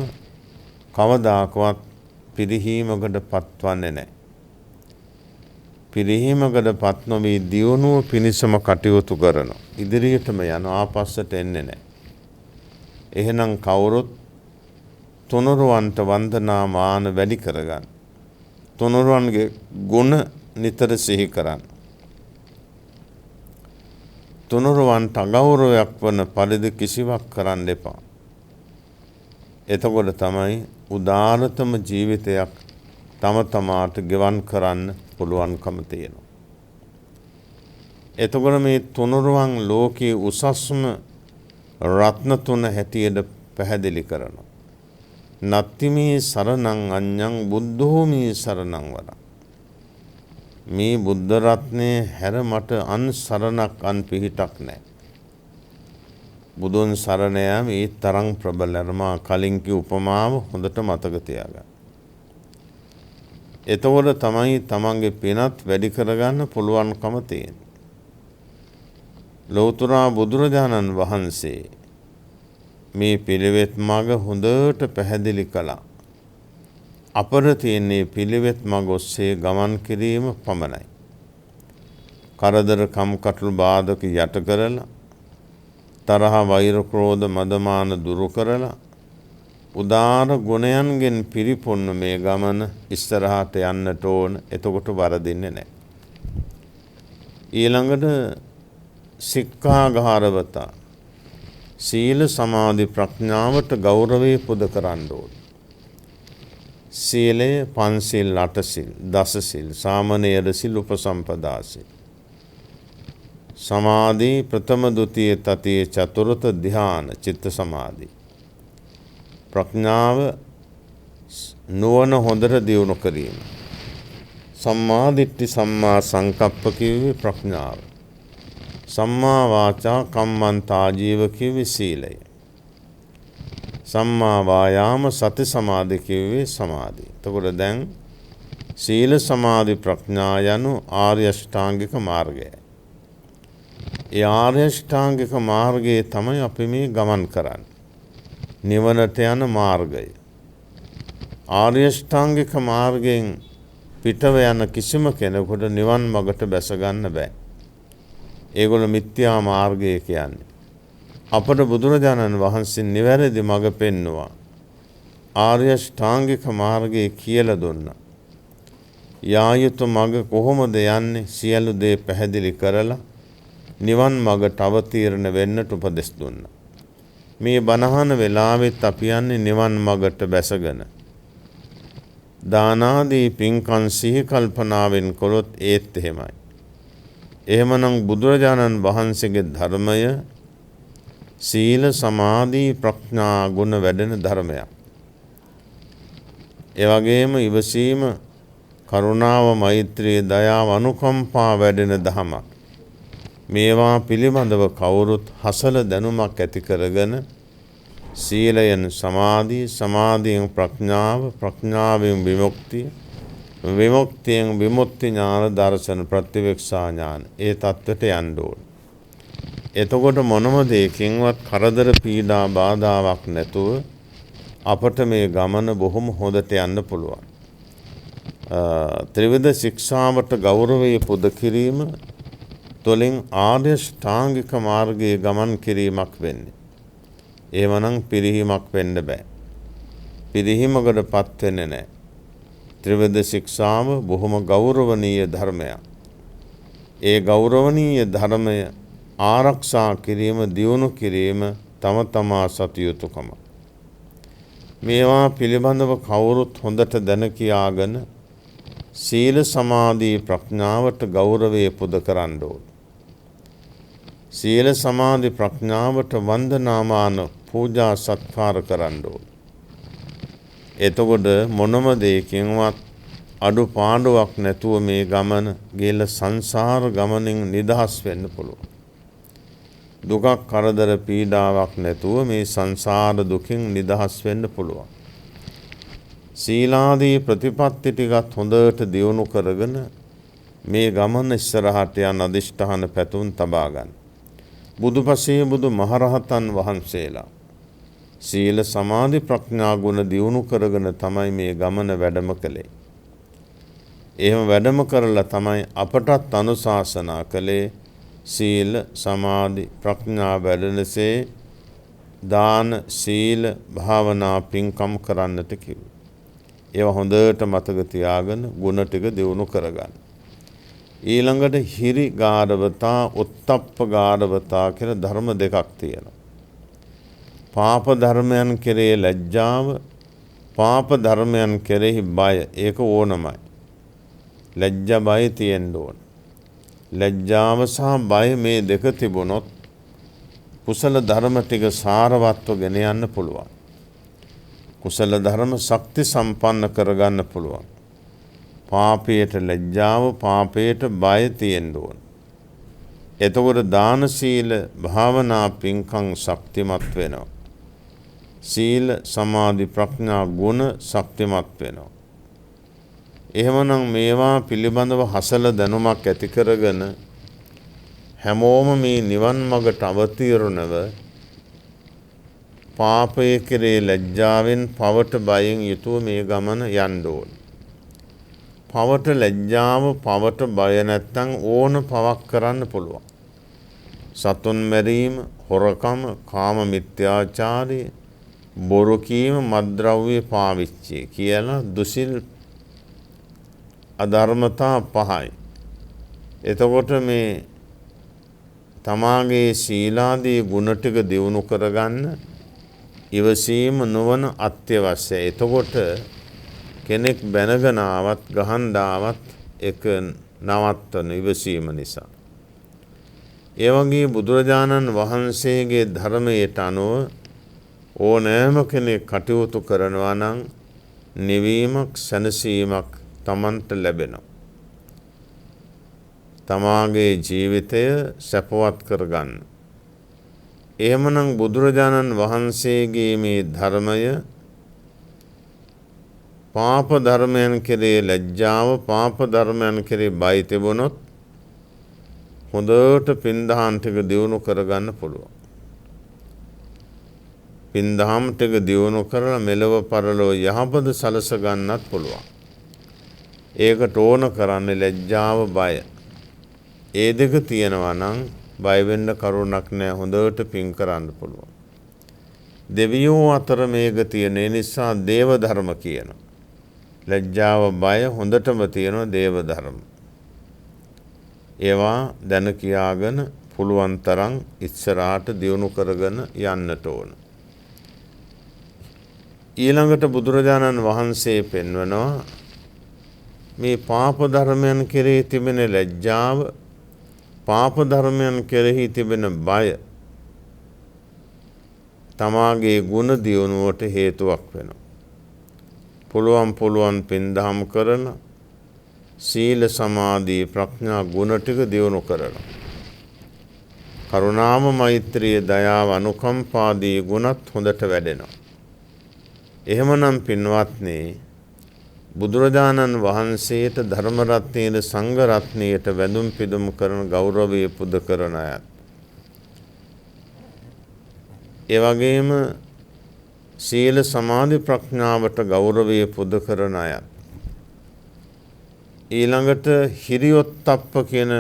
කවදාකවත් පිරිහීමකට පත්වන්නේ නැහැ. පිරිහීමකට පත් නොවී දියුණුව පිණිසම කටයුතු කරනවා. ඉදිරියටම යන ආපස්සට එන්නේ නැහැ. එහෙනම් කවුරුත් තුනුරුවන්ට වන්දනා මාන වැඩි කරගන්න. තුනුරුවන්ගේ ගුණ නිතර සිහි කරන්න. තුනුරුවන්ට අගෞරවයක් වන පරිදි කිසිවක් කරන්න එපා. එතකොට තමයි උදාරතම ජීවිතයක් තම තමාට ගෙවන් කරන්න පුළුවන්කම තියෙනවා. එතකොට මේ තුනුරුවන් ලෝකයේ උසස්ම රත්න තුන හැටියට පැහැදිලි කරනවා. නත්තිමේ සරණං අඤ්ඤං බුද්ධෝමේ සරණං වරං. මේ බුද්ධ රත්නේ හැර මට අන් සරණක් අන් පිහිටක් නැහැ. බුදුන් සරණ යාම ඒ තරම් ප්‍රබලම කලින් කී උපමාව හොඳට මතක තියාගන්න. එතකොට තමයි තමන්ගේ පිනත් වැඩි කරගන්න පුළුවන්කම තියෙන්නේ. ලෞතර බුදුරජාණන් වහන්සේ මේ පිළිවෙත් මඟ හොඳට පැහැදිලි කළා. අපර තියෙන්නේ පිළිවෙත් මඟ ඔස්සේ ගමන් කිරීම පමණයි. කරදර කම්කටොළු බාධක යට කරලා, තරහ වෛර ක්‍රෝධ මදමාන දුරු කරලා, උදාර ගුණයන්ගෙන් පිරිපොන්න මේ ගමන ඉස්සරහට යන්නට ඕන. එතකොට වරදින්නේ නැහැ. ඊළඟට සික්ඛාගාරවතා සීල සමාධි ප්‍රඥාවට ගෞරවය පුද කරන්න ඕන. සීලය පන්සිල් අටසිල් දසසිල් සාමණේර සිල් උපසම්පදා සිල්. සමාධි ප්‍රථම ද්විතීය තතිය චතුර්ථ ධ්‍යාන චිත්ත සමාධි. ප්‍රඥාව නුවණ හොඳට දියුණු කිරීම. සම්මා දිට්ඨි සම්මා සංකප්ප කිව්වේ ප්‍රඥාව. සම්මා වාචා කම්මන්ත ආජීව කිව්වේ සීලය. සම්මා වායාම සති සමාධි කිව්වේ සමාධිය. එතකොට දැන් සීල සමාධි ප්‍රඥා යනු ආර්ය අෂ්ටාංගික මාර්ගයයි. ඒ ආර්ය අෂ්ටාංගික මාර්ගයේ තමයි අපි මේ ගමන් කරන්නේ. නිවනට යන මාර්ගය. ආර්ය අෂ්ටාංගික මාර්ගයෙන් පිටව යන කිසිම කෙනෙකුට නිවන් මඟට බැස ගන්න බෑ. ඒගොල්ලෝ මිත්‍යා මාර්ගය කියන්නේ. අපට බුදුරජාණන් වහන්සේ නිවැරදි මඟ පෙන්වුවා. ආර්ය අෂ්ටාංගික මාර්ගය කියලා දුන්නා. යා යුතු මඟ කොහොමද යන්නේ සියලු දේ පැහැදිලි කරලා නිවන් මඟට අවතීර්ණ වෙන්නට උපදෙස් දුන්නා. මේ බණහන වෙලාවෙත් අපි යන්නේ නිවන් මඟට බැසගෙන. දානාදී පින්කම් සිහි කල්පනාවෙන් කළොත් ඒත් එහෙමයි. එහෙමනම් බුදුරජාණන් වහන්සේගේ ධර්මය සීල සමාධි ප්‍රඥා ගුණ වැඩෙන ධර්මයක්. ඒ වගේම ඉවසීම, කරුණාව, මෛත්‍රිය, දයාව, අනුකම්පා වැඩෙන ධමයක්. මේවා පිළිබඳව කවුරුත් හසල දැනුමක් ඇති කරගෙන සීලයෙන් සමාධි, සමාධියෙන් ප්‍රඥාව, ප්‍රඥාවෙන් විමුක්තිය, විමුක්තියෙන් විමුක්ති ඥාන දර්ශන ප්‍රතිවේක්ෂා ඥාන ඒ தත්වෙට යන්න ඕන. එතකොට මොනම දෙයකින්වත් කරදර පීඩා බාධාවක් නැතුව අපට මේ ගමන බොහොම හොඳට යන්න පුළුවන්. ත්‍රිවිධ ශික්ෂාවට ගෞරවය පුද කිරීම තුළින් ආර්ය ශ්‍රාංගික මාර්ගයේ ගමන් කිරීමක් වෙන්නේ. එහෙමනම් පිරිහීමක් වෙන්න බෑ. පිරිහීමකට පත් වෙන්නේ නැහැ. ත්‍රිවිධ ශික්ෂාව බොහොම ගෞරවනීය ධර්මයක්. ඒ ගෞරවනීය ධර්මය ආරක්ෂා කිරීම දියුණු කිරීම තම තමා සතු යුතුකම. මේවා පිළිබඳව කවුරුත් හොඳට දැන කියාගෙන සීල සමාධි ප්‍රඥාවට ගෞරවය පුද කරන්න ඕන. සීල සමාධි ප්‍රඥාවට වන්දනාමාන පූජා සත්කාර කරන්න ඕන. එතකොට මොනම දෙයකින්වත් අඩුපාඩුවක් නැතුව මේ ගමන ගිල සංසාර ගමනින් නිදහස් වෙන්න පුළුවන්. දුකක් කරදර පීඩාවක් නැතුව මේ සංසාර දුකින් නිදහස් වෙන්න පුළුවන්. සීලාදී ප්‍රතිපත්ති ටිකත් හොඳට දියුණු කරගෙන මේ ගමන ඉස්සරහට යන අදිෂ්ඨාන පැතුම් තබා ගන්න. බුදුපසේ බුදු මහරහතන් වහන්සේලා සීල සමාධි ප්‍රඥා ගුණ දියුණු කරගෙන තමයි මේ ගමන වැඩම කළේ. එහෙම වැඩම කරලා තමයි අපටත් අනුශාසනා කළේ සීල සමාධි ප්‍රඥා වැඩනසේ දාන සීල භාවනා පින්කම් කරන්නට කිව්වා. ඒවා හොඳට මතක තියාගෙන ගුණ ටික දියුණු කරගන්න. ඊළඟට හිරි ගාරවතා උත්තප්ප ගාරවතා කියලා ධර්ම දෙකක් තියෙනවා. පාප ධර්මයන් කෙරෙහි ලැජ්ජාව, පාප ධර්මයන් කෙරෙහි බය. ඒක ඕනමයි. ලැජ්ජා බය තියෙන්න ඕන. ලැජ්ජාව සහ බය මේ දෙක තිබුණොත් කුසල ධර්ම ටික සාරවත්ව ගෙන යන්න පුළුවන්. කුසල ධර්ම ශක්ති සම්පන්න කරගන්න පුළුවන්. පාපයට ලැජ්ජාව, පාපයට බය තියෙන්න ඕන. එතකොට දාන සීල භාවනා පින්කම් ශක්තිමත් වෙනවා. සීල සමාධි ප්‍රඥා ගුණ ශක්තිමත් වෙනවා. එහෙමනම් මේවා පිළිබඳව හසල දැනුමක් ඇති කරගෙන හැමෝම මේ නිවන් මඟට අවතීර්ණව පාපයේ කෙරේ ලැජ්ජාවෙන් පවට බයෙන් යුතුව මේ ගමන යන්න ඕන. පවට ලැජ්ජාව පවට බය නැත්තම් ඕන පවක් කරන්න පුළුවන්. සතුන් මැරීම, හොරකම, කාම මිත්‍යාචාරය, බොරු කීම, මත්ද්‍රව්‍ය පාවිච්චි කියලා දුසිල් අධර්මතා පහයි. එතකොට මේ තමාගේ සීලාදී ගුණ ටික දියුණු කරගන්න ඉවසීම නොවන අත්‍යවශ්‍යයි. එතකොට කෙනෙක් බැනගෙන ආවත් ගහන්න ආවත් ඒක නවත්තන ඉවසීම නිසා. ඒ වගේ බුදුරජාණන් වහන්සේගේ ධර්මයට අනුව ඕනෑම කෙනෙක් කටයුතු කරනවා නම් නිවීමක් සැනසීමක් තමන්ට ලැබෙනවා. තමාගේ ජීවිතය සැපවත් කරගන්න. එහෙමනම් බුදුරජාණන් වහන්සේගේ මේ ධර්මය පාප ධර්මයන් කෙරේ ලැජ්ජාව, පාප ධර්මයන් කෙරේ බය තිබුණොත් හොඳට පින්දහම් ටික දියුණු කරගන්න පුළුවන්. පින්දහම් ටික දියුණු කරලා මෙලව පරලොව යහපත සලස ගන්නත් පුළුවන්. ඒකට ඕන කරන්නේ ලැජ්ජාව, බය. ඒ දෙක තියෙනවා නම් බය වෙන්න කරුණක් නැහැ. හොඳට පින් කරන්න පුළුවන්. දෙවියෝ අතර මේක තියෙන නිසා දේව ධර්ම කියනවා. ලැජ්ජාව, බය හොඳටම තියෙනවා දේව ධර්ම. ඒවා දැන කියාගෙන පුළුවන් තරම් ඉස්සරහට දියුණු කරගෙන යන්නට ඕන. ඊළඟට බුදුරජාණන් වහන්සේ පෙන්වනවා මේ පාප ධර්මයන් කෙරෙහි තිබෙන ලැජ්ජාව, පාප ධර්මයන් කෙරෙහි තිබෙන බය තමාගේ ගුණ දියුණුවට හේතුවක් වෙනවා. පුළුවන් පින්දහම් කරන සීල සමාධි ප්‍රඥා ගුණ ටික දියුණු කරනවා. කරුණාව, මෛත්‍රිය, දයාව, අනුකම්පාදී ගුණත් හොඳට වැඩෙනවා. එහෙමනම් පින්වත්නි, බුදුරජාණන් වහන්සේට ධර්ම රත්නයේ සංඝ රත්නයට වැඳුම් පිදුම් කරන ගෞරවය පුද කරන අයත්, ඒ වගේම සීල සමාධි ප්‍රඥාවට ගෞරවය පුද කරන අයත්, ඊළඟට හිරියොත්ප්ප කියන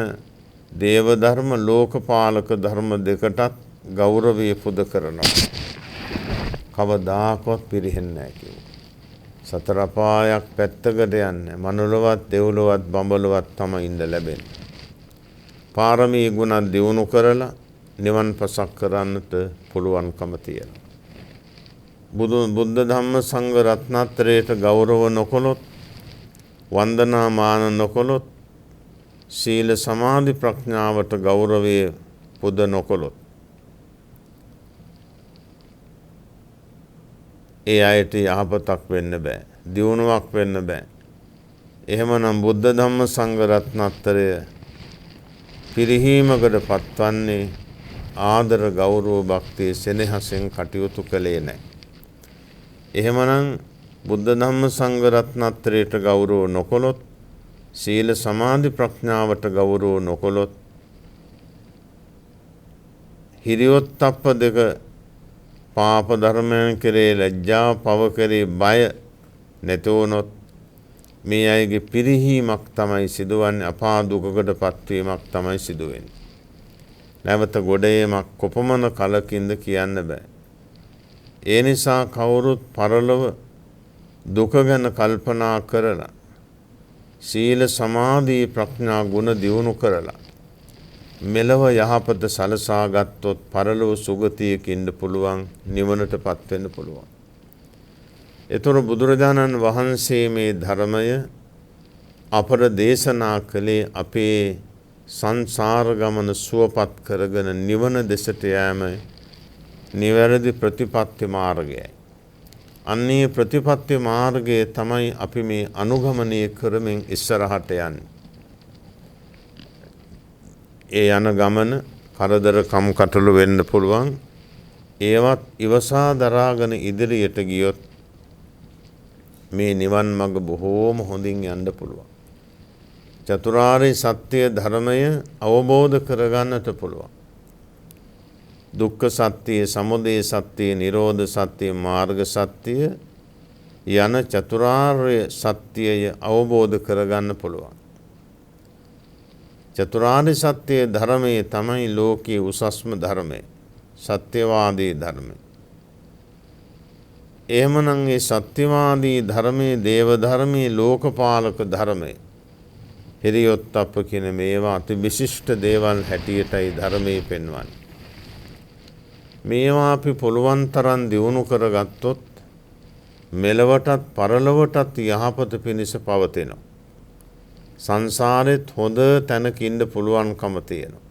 දේව ධර්ම, ලෝකපාලක ධර්ම දෙකටත් ගෞරවය පුද කරනවා. කවදාකවත් පිරෙන්නේ නැහැ කිව්වා. සතර අපායක් පැත්තකට යන්නේ. මනුලවත්, දෙව්ලොවත්, බඹලොවත් තමයි ඉඳ ලැබෙන්නේ. පාරමී ගුණ දියුණු කරලා නිවන් පසක් කරන්නට පුළුවන්කම තියෙනවා. බුද්ධ ධම්ම සංඝ රත්නත්‍රයට ගෞරව නොකොළොත්, වන්දනා මාන නොකොළොත්, සීල සමාධි ප්‍රඥාවට ගෞරවයේ පුද නොකොළොත් ඒ අයට යහපතක් වෙන්න බෑ. දියුණුවක් වෙන්න බෑ. එහෙමනම් බුද්ධ ධම්ම සංඝ රත්නත්‍රය පිරිහීමකට පත්වන්නේ ආදර ගෞරව භක්තිය සෙනෙහසෙන් කටයුතු කළේ නැහැ. එහෙමනම් බුද්ධ ධම්ම සංඝ රත්නත්‍රයට ගෞරව නොකොළොත්, සීල සමාධි ප්‍රඥාවට ගෞරව නොකොළොත්, හිරියොත්ප්ප දෙක පාප ධර්මයන් කෙරේ ලැජ්ජා පව කෙරේ බය නැති වුණොත් මේ අයගේ පිරිහීමක් තමයි සිදුවන්නේ. අපා දුකකට පත්වීමක් තමයි සිදුවෙන්නේ. නැවත ගොඩේමක් කොපමණ කලකින්ද කියන්න බෑ. ඒ නිසා කවුරුත් පරලොව දුක ගැන කල්පනා කරලා, සීල සමාධි ප්‍රඥා ගුණ දියුණු කරලා, මෙලව යහපත සලසා ගත්තොත් පරලොව සුගතියක ඉන්න පුළුවන්, නිවනටපත් වෙන්න පුළුවන්. ඒතර බුදුරජාණන් වහන්සේ මේ ධර්මය අපර දේශනා කළේ අපේ සංසාර ගමන සුවපත් කරගෙන නිවන දෙසට යෑම නිවැරදි ප්‍රතිපත්ති මාර්ගයයි. අන්නේ ප්‍රතිපත්ති මාර්ගය තමයි අපි මේ අනුගමනය කරමින් ඉස්සරහට යන්නේ. ඒ යන ගමන කරදර කම්කටොළු වෙන්න පුළුවන්. ඒවත් ඉවසා දරාගෙන ඉදිරියට ගියොත් මේ නිවන් මඟ බොහෝම හොඳින් යන්න පුළුවන්. චතුරාර්ය සත්‍ය ධර්මය අවබෝධ කරගන්නට පුළුවන්. දුක්ඛ සත්‍ය, සමුදය සත්‍ය, නිරෝධ සත්‍ය, මාර්ග සත්‍ය යන චතුරාර්ය සත්‍යය අවබෝධ කරගන්න පුළුවන්. චතුරාර්ය සත්‍ය ධර්මයේ තමයි ලෝකයේ උසස්ම ධර්මය, සත්‍යවාදී ධර්මය. එහෙමනම් මේ සත්‍යවාදී ධර්මයේ, දේව ධර්මයේ, ලෝකපාලක ධර්මයේ හිරියොත්ප්ප කියන මේවා අති විශිෂ්ට දේවල් හැටියටයි ධර්මයේ පෙන්වන්නේ. මේවා අපි පුළුවන් තරම් දියුණු කරගත්තොත් මෙලවටත් පරලොවටත් යහපත පිණිස පවතිනවා. සංසාරෙත් හොඳ තැනක ඉන්න පුළුවන්කම තියෙනවා.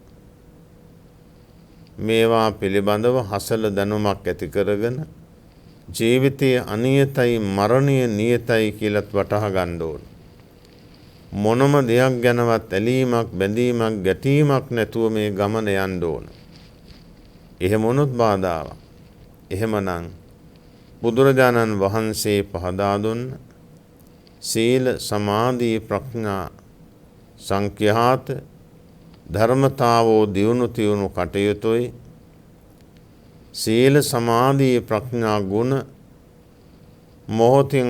මේවා පිළිබඳව හසල දැනුමක් ඇති කරගෙන ජීවිතයේ අනියතයි, මරණය නියතයි කියලත් වටහා ගන්න ඕන. මොනම දෙයක් ගැනවත් ඇලීමක්, බැඳීමක්, ගැටීමක් නැතුව මේ ගමන යන්න ඕන. එහෙම වුණොත් බාධාවක්. එහෙමනම් බුදුරජාණන් වහන්සේ පහදා දුන්න සීල සමාධි ප්‍රඥා සංඛ්‍යාත ධර්මතාවෝ දියුණු තියුණු කටයුතුයි. සීල සමාධි ප්‍රඥා ගුණ මොහොතින්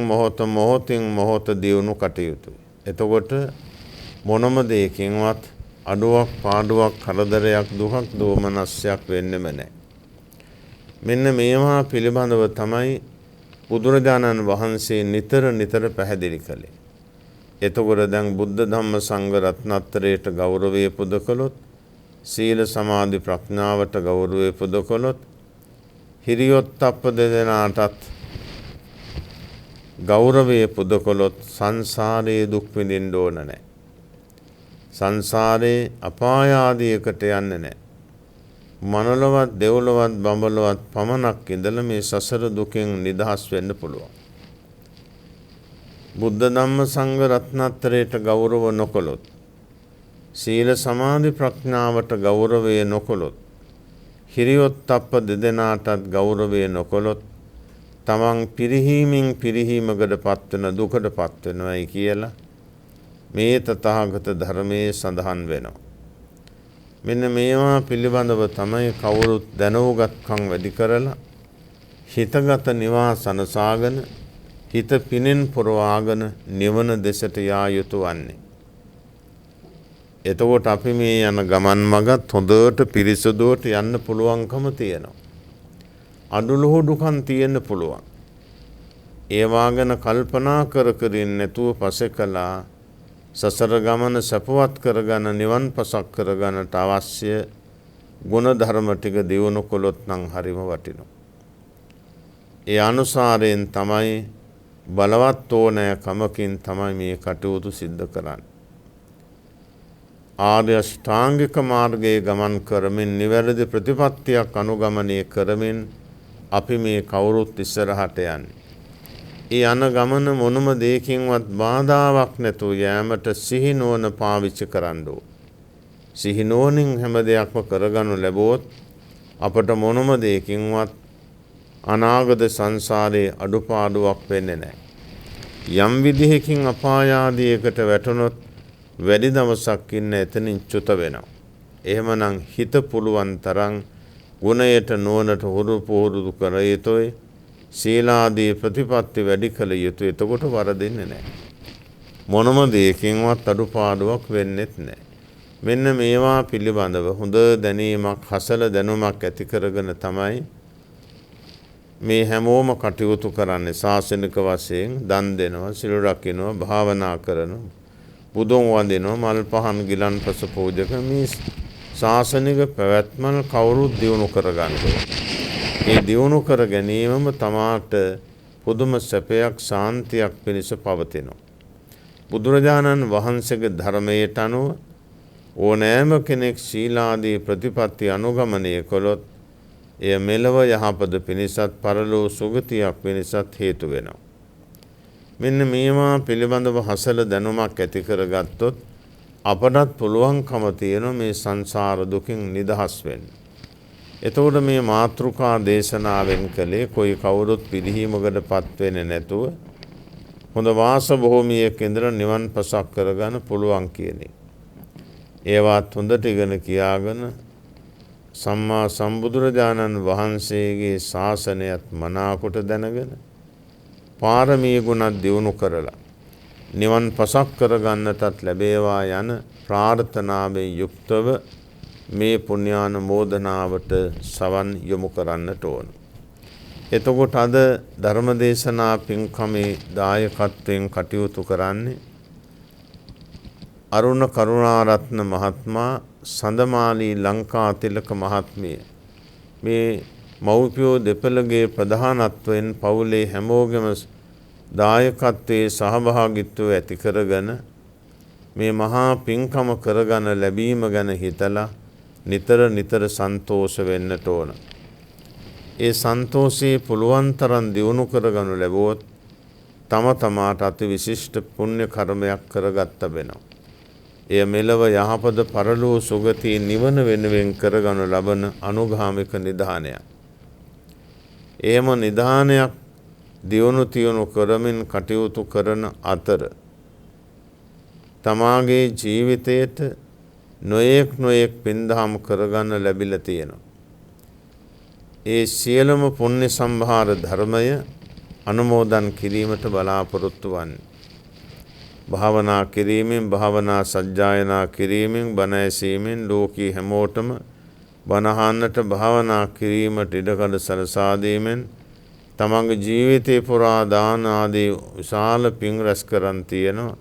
මොහොත දියුණු කටයුතුයි. එතකොට මොනම දෙයකින්වත් අඩුවක් පාඩුවක් කරදරයක් දුකක් දෝමනස්යක් වෙන්නෙම නැහැ. මෙන්න මේවා පිළිබඳව තමයි බුදුරජාණන් වහන්සේ නිතර පැහැදිලි කළේ. එතකොට දැන් බුද්ධ ධම්ම සංඝ රත්නත්‍රයට ගෞරවය පුද කළොත්, සීල සමාධි ප්‍රඥාවට ගෞරවය පුද කළොත්, හිරියොත්ප්ප දෙදෙනාටත් ගෞරවය පුද කළොත් සංසාරයේ දුක් විඳින්න ඕන නැහැ. සංසාරේ අපාය ආදියකට යන්නේ නැහැ. මනලවත්, දෙව්ලොවත්, බඹලොවත් පමණක් ඉඳලා මේ සසර දුකෙන් නිදහස් වෙන්න පුළුවන්. බුද්ධ ධම්ම සංඝ රත්නත්‍රයට ගෞරව නොකළොත්, සීල සමාධි ප්‍රඥාවට ගෞරවය නොකළොත්, හිරියොත්ප්ප දෙදෙනාටත් ගෞරවය නොකළොත් තමන් පිරිහීමකට පත්වෙන, දුකට පත්වෙනවයි කියලා මේ තථාගත ධර්මයේ සඳහන් වෙනවා. මෙන්න මේවා පිළිබඳව තමයි කවුරුත් දැනුගත්කම් වැඩි කරලා හිතගත නිවාස සනසාගෙන, හිත පිනෙන් පුරවාගෙන නිවන දෙසට යා යුතු වන්නේ. එතකොට අපි මේ යන ගමන් මගත් හොඳට පිරිසුදුවට යන්න පුළුවන්කම තියෙනවා. අඩුලුහුඩුකම් තියෙන්න පුළුවන්. ඒවා ගැන කල්පනා කර නැතුව පසෙකලා සසර ගමන සපවත් කරගන්න, නිවන් පසක් කරගන්නට අවශ්‍ය ගුණ ධර්ම ටික දියුණු කළොත් නම් හරිම වටිනවා. ඒ අනුසාරයෙන් තමයි බලවත් ඕනෑකමකින් තමයි මේ කටයුතු සිද්ධ කරන්නේ. ආර්ය අෂ්ටාංගික මාර්ගයේ ගමන් කරමින් නිවැරදි ප්‍රතිපත්තියක් අනුගමනය කරමින් අපි මේ කවුරුත් ඉස්සරහට යන්නේ. ඒ යන ගමන මොනම දෙයකින්වත් බාධාවක් නැතුව යෑමට සිහි නුවණ පාවිච්චි කරන්න ඕන. සිහි නුවණින් හැම දෙයක්ම කරගනු ලැබුවොත් අපට මොනම දෙයකින්වත් අනාගත සංසාරයේ අඩුපාඩුවක් වෙන්නේ නැහැ. යම් විදිහකින් අපාය ආදියකට වැටුනොත් වැඩි දවසක් ඉන්න එතනින් චුත වෙනවා. එහෙමනම් හිත පුළුවන් තරම් ගුණයට නුවණට හුරු පුහුරු කර යුතුයි. සීලාදී ප්‍රතිපත්ති වැඩි කළ යුතුයි. එතකොට වරදින්නේ නැහැ. මොනම දෙයකින්වත් අඩුපාඩුවක් වෙන්නේත් නැහැ. මෙන්න මේවා පිළිබඳව හොඳ දැනීමක්, හසල දැනුමක් ඇති කරගෙන තමයි මේ හැමෝම කටයුතු කරන්නේ. ශාසනික වශයෙන් දන් දෙනවා, සිල් රකින්නවා, භාවනා කරනවා, බුදුන් වඳිනවා, මල් පහන් ගිලන්පස පූජක මේ ශාසනික පැවැත්මල් කවුරුත් දියුණු කරගන්නවා. ඒ දියුණු කර ගැනීමම තමාට පුදුම සැපයක්, ශාන්තියක් පිණිස පවතිනවා. බුදුරජාණන් වහන්සේගේ ධර්මයට අනුව ඕනෑම කෙනෙක් ශීලාදී ප්‍රතිපත්ති අනුගමනය කළොත් එය මෙලව යහපත පිණිසත් පරලෝ සුගතියක් පිණිසත් හේතු වෙනවා. මෙන්න මේවා පිළිබඳව හසල දැනුමක් ඇති කරගත්තොත් අපටත් පුළුවන්කම තියෙන මේ සංසාර දුකින් නිදහස් වෙන්න. එතකොට මේ මාතෘකා දේශනාවෙන් කළේ කොයි කවුරුත් පිළිහිමකටපත් වෙන්නේ නැතුව හොඳ වාස භූමියක ඉඳලා නිවන් පසක් කරගන්න පුළුවන් කියන එක. ඒවත් හොඳට ඉගෙන කියාගෙන සම්මා සම්බුදුරජාණන් වහන්සේගේ ශාසනයත් මනාකොට දැනගෙන පාරමී ගුණ දියුණු කරලා නිවන් පසක් කරගන්නටත් ලැබේවා යන ප්‍රාර්ථනාවෙන් යුක්තව මේ පුණ්‍යානුමෝදනාවට සවන් යොමු කරන්නට ඕන. එතකොට අද ධර්මදේශනා පින්කමේ දායකත්වයෙන් කටයුතු කරන්නේ අරුණ කරුණාරත්න මහත්මයා, සඳමාලී ලංකාතිලක මහත්මිය. මේ මව්පියෝ දෙපළගේ ප්‍රධානත්වයෙන් පවුලේ හැමෝගෙම දායකත්වයේ සහභාගීත්වය ඇති කරගෙන මේ මහා පින්කම කරගන්න ලැබීම ගැන හිතලා නිතර සන්තෝෂ වෙන්නට ඕන. ඒ සන්තෝෂේ පුළුවන් තරම් දියුණු කරගනු ලැබුවොත් තම තමාට අති විශිෂ්ට පුණ්‍ය කර්මයක් කරගත්ත වෙනවා. එය මෙලව යහපත පරලෝ සුගතිය නිවන වෙනුවෙන් කරගනු ලබන අනුගාමික නිධානයක්. එහෙම නිධානයක් දියුණු තියුණු කරමින් කටයුතු කරන අතර තමාගේ ජීවිතයට නොයෙක් පින්දහම් කරගන්න ලැබිලා තියෙනවා. ඒ සියලුම පුණ්‍ය සම්භාර ධර්මය අනුමෝදන් කිරීමට බලාපොරොත්තු වන්නේ. භාවනා කිරීමෙන්, භාවනා සජ්ජායනා කිරීමෙන්, බණ ඇසීමෙන් ලෝකී හැමෝටම බණ අහන්නට භාවනා කිරීමට ඉඩකඩ සලසා දීමෙන් තමන්ගේ ජීවිතේ පුරා දාන ආදී විශාල පින් රැස් කරන් තියෙනවා.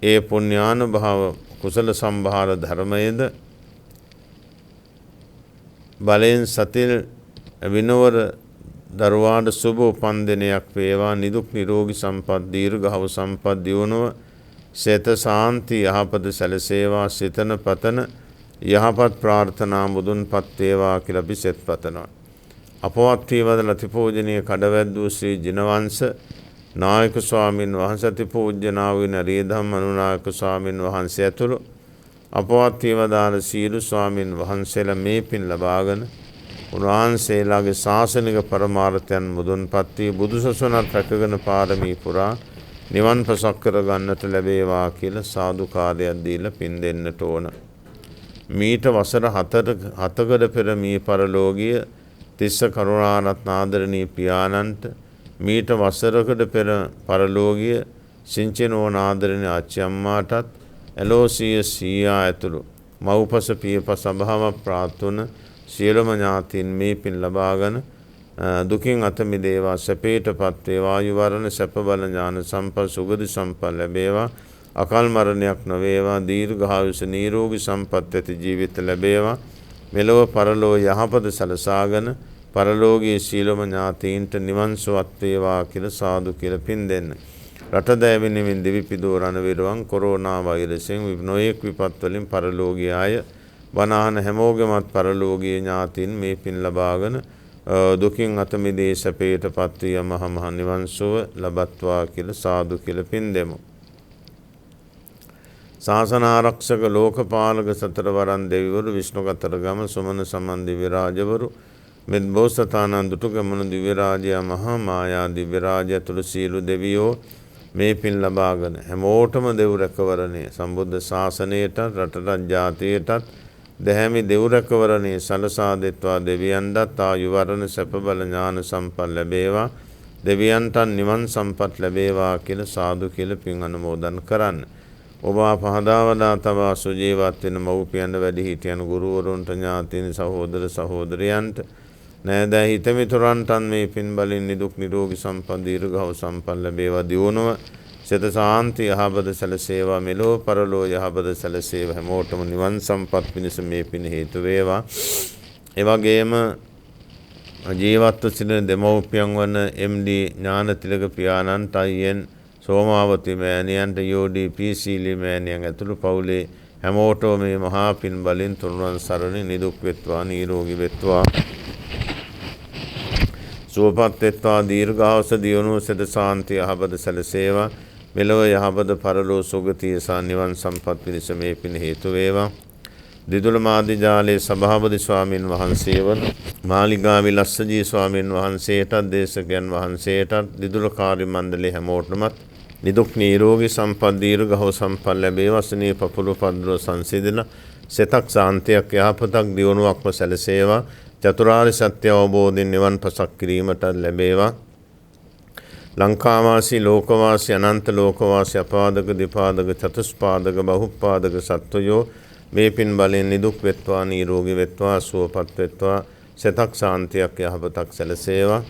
ඒ පුණ්‍යානුභාව කුසල සම්භාර ධර්මයේද බලෙන් සතිල් විනවර දරුවාට සුබ උපන්දිනයක් වේවා. නිදුක් නිරෝගී සම්පත්, දීර්ඝව සම්පත් දියුණුව, සෙත සාන්ති යහපත සැලසේවා. සිතන පතන යහපත් ප්‍රාර්ථනා මුදුන්පත් වේවා කියලා අපි සෙත් පතනවා. අපවත් වේවද ලතිපූජනීය කඩවැද්දූ ශ්‍රී ජිනවංශ නායක ස්වාමින් වහන්සේ අතිපූජ්‍ය නා වූ නරියදම් අනුනායක ස්වාමින් වහන්සේ ඇතුළු අපවත් වේවදාන සීල ස්වාමින් වහන්සේලා මේ පින් ලබාගෙන උන්වහන්සේලාගේ ශාසනික පරමාර්ථයන් මුදුන්පත් වී බුදුසසුනත් රැකගෙන පාරමී පුරා නිවන් පසක් කර ගන්නට ලැබේවා කියලා සාදුකාරයක් දීලා පින් දෙන්නට ඕන. මීට වසර 7කට පෙර මේ පරලෝකීය තිස්ස කරුණාරත්න ආදරණීය පියාණන්ට, මීට වසරකට පෙර පරලෝකීය සිංචනෝන ආදරණීය ආච්චි අම්මාටත්, එලෝසිය සීයා ඇතුළු මව්පස පියපස අභාව ප්‍රාර්ථන සියලුම ඥාතීන් මේ පින් ලබාගෙන දුකින් අත මිදේවා. සැපේටපත් වේවා. ආයු වරණ සැප බල ඥාන සම්පත් සුගති සම්පත් ලැබේවා. අකල් මරණයක් නොවේවා. දීර්ඝායුෂ නිරෝගී සම්පත් ඇති ජීවිත ලැබේවා. මෙලොව පරලෝ යහපත සලසාගෙන පරලෝකයේ සීලම ඥාතීන්ට නිවන් සුවත් වේවා කියලා සාදු කියලා පින් දෙන්න. රට දෑවෙනමින් දෙවිපිදෝ රණවිරුවන් කොරෝනා වෛරසයෙන් නොයෙක් විපත් වලින් පරලෝකීය අය වනාහන හැමෝගෙමත් පරලෝකීය ඥාතීන් මේ පින් ලබාගෙන දුකින් අත මිදී සැපයටපත් විය මහ මහ නිවන් සුව ලබත්වා කියලා සාදු කියලා පින් දෙමු. ශාසන ආරක්ෂක ලෝකපාලක සතරවරන් දෙවිවරු විෂ්ණු කතරගම සුමන සමන් දිව්‍ය රාජවරු මෙත් බෝසතාණන් දුටුගැමුණු දිව්‍ය රාජයා මහා මායා දිව්‍ය රාජය තුළු සීලු දෙවියෝ මේ පින් ලබාගෙන හැමෝටම දෙව් රැකවරණය සම්බුද්ධ ශාසනයටත් රටටත් ජාතියටත් දැහැමි දෙව් රැකවරණය සලසා දෙත්වා දෙවියන්ටත් ආයු වරණ සැප බල ඥාන සම්පත් ලැබේවා දෙවියන්ටත් නිවන් සම්පත් ලැබේවා කියලා සාදු කියලා පින් අනුමෝදන් කරන්න. ඔබ පහදාවදා තබා සුජීවත් වෙන මව්පියන්ට වැඩිහිටියන් ගුරුවරුන්ට ඥාතීන් සහෝදර සහෝදරයන්ට නෑදෑ හිතමිතුරන්ටන් මේ පින් බලින් නිදුක් නිරෝගී සම්පත් දීර්ඝව සම්පත් ලැබේවා දියුණුව සිත සාන්ති යහපත සැලසේවා මෙලෝ පරලෝ යහපත සැලසේවා හැමෝටම නිවන් සම්පත් පිණිස මේ පින් හේතු වේවා. ඒ වගේම ජීවත්ව සිටින දෙමව්පියන් වන MD ඥානතිලක පියාණන්ට අයියෙන් සෝමාවති මෑණියන්ට යෝඩී පීසීලි මෑණියන් ඇතුළු පවුලේ හැමෝටම මේ මහා පින් බලින් තුනුරුවන් සරණ නිදුක් වෙත්වා නිරෝගී වෙත්වා සුවපත් වෙත්වා දීර්ඝාස දියුණුව සිත සාන්තිය යහපත සැලසේවා මෙලොව යහපත පරලෝ සුගතිය සා නිවන් සම්පත් පිණිස මේ පින් හේතු වේවා. දිදුල මාදිජාලේ සභාපති ස්වාමින් වහන්සේ වන මාලිගාවේ ලස්සජී ස්වාමින් වහන්සේටත් දේශකයන් වහන්සේටත් දිදුල කාර්ය මණ්ඩලයේ හැමෝටමත් නිදුක් නිරෝගී සම්පත් දීර්ඝව සම්පත් ලැබේවා. වසනේ පපුළු පද්‍රව සංසිඳන සිතක් සාන්තියක් යහපතක් දියුණුවක්ම සැලසේවා. චතුරාර්ය සත්‍ය අවබෝධයෙන් නිවන් පසක් කිරීමට ලැබේවා. ලංකාවාසී ලෝකවාසී අනන්ත ලෝකවාසී අපාදක දෙපාදක චතුස්පාදක බහුපාදක සත්වයෝ මේ පින් බලෙන් නිදුක් වෙත්වා නිරෝගී වෙත්වා සුවපත් වෙත්වා සිතක් සාන්තියක් යහපතක් සැලසේවා.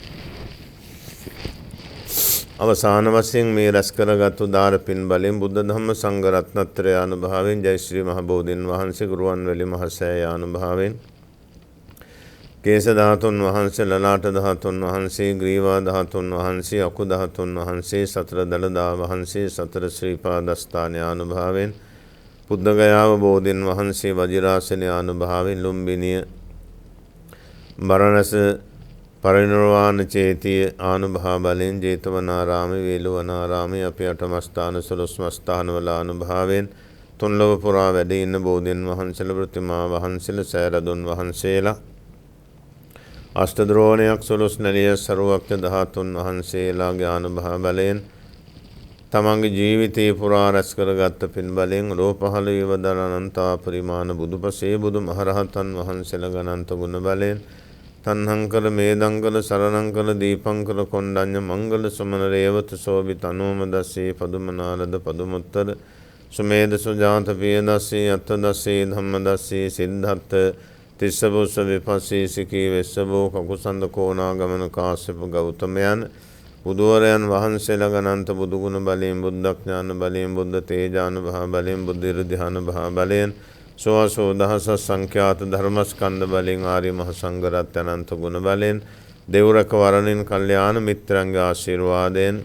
අවසාන වශයෙන් මේ රැස් කරගත්තු දාර පින් බලෙන් බුද්ධ ධම්ම සංඝ රත්නත්‍රය අනුභවයෙන් ජය ශ්‍රී මහ බෝධීන් වහන්සේ ගුරුවන්වැලි මහසෑය අනුභවයෙන් කේස ධාතුන් වහන්සේ ලලාට ධාතුන් වහන්සේ ග්‍රීවා ධාතුන් වහන්සේ අකු ධාතුන් වහන්සේ සතර දළදා වහන්සේ සතර ශ්‍රී පාදස්ථාන අනුභවයෙන් පුද්දගයාව බෝධීන් වහන්සේ වජිරාසන අනුභවයෙන් ලුම්බිනිය බරණැස පරිනිර්වාණ චේතිය අනුභව බලෙන් ජේතවනාරාමේ වේළුවනාරාමේ අපේ අටමස්ථාන සොළොස්මස්ථානවල අනුභවයෙන් තුන්ලොව පුරා වැඩ ඉන්න බෝධීන් වහන්සේලා ප්‍රතිමා වහන්සේලා සෑරදුන් වහන්සේලා අෂ්ටද්‍රෝණයක් සොළොස් නැලිය සරුවක්ඥ ධාතුන් වහන්සේලාගේ අනුභව බලයෙන් තමන්ගේ ජීවිතේ පුරා රැස් කරගත්ත පින් බලයෙන් රෝපහල විවදන අනන්ත පරිමාණ බුදුපසේ බුදු මහරහතන් වහන්සේලා ගණන්ත ගුණ බලයෙන් තණ්හංකර මේදංකර සරණංකර දීපංකර කොණ්ඩඤ්ඤ මංගල සමන රේවත සෝභිත අනුමදස්සේ පදුමනාලද පදුමුත්තර සුමේද සුජාත පියදස්සේ අත්තදස්සේ ධම්මදස්සේ සිද්ධාර්ථ තිස්සබුස්ස විපස්සී සිකී වෙස්සබෝ කකුසන්ද කෝණාගමන කාශ්‍යප ගෞතමයන් බුදුවරයන් වහන්සේලා ගණන්ත බුදුගුණ බලයෙන් බුද්ධඥාන බලයෙන් බුද්ධ තේජානුභව බලයෙන් බුද්ධ ඉර්ධිආනුභව බලයෙන් සෝවාසෝ දහස සංඛ්‍යාත ධර්මස්කන්ධ බලයෙන් ආර්ය මහ සංඝ රත්න අනන්ත ගුණ බලයෙන් දෙව්රක වරණින් කල්යාණ මිත්‍රංග ආශිර්වාදයෙන්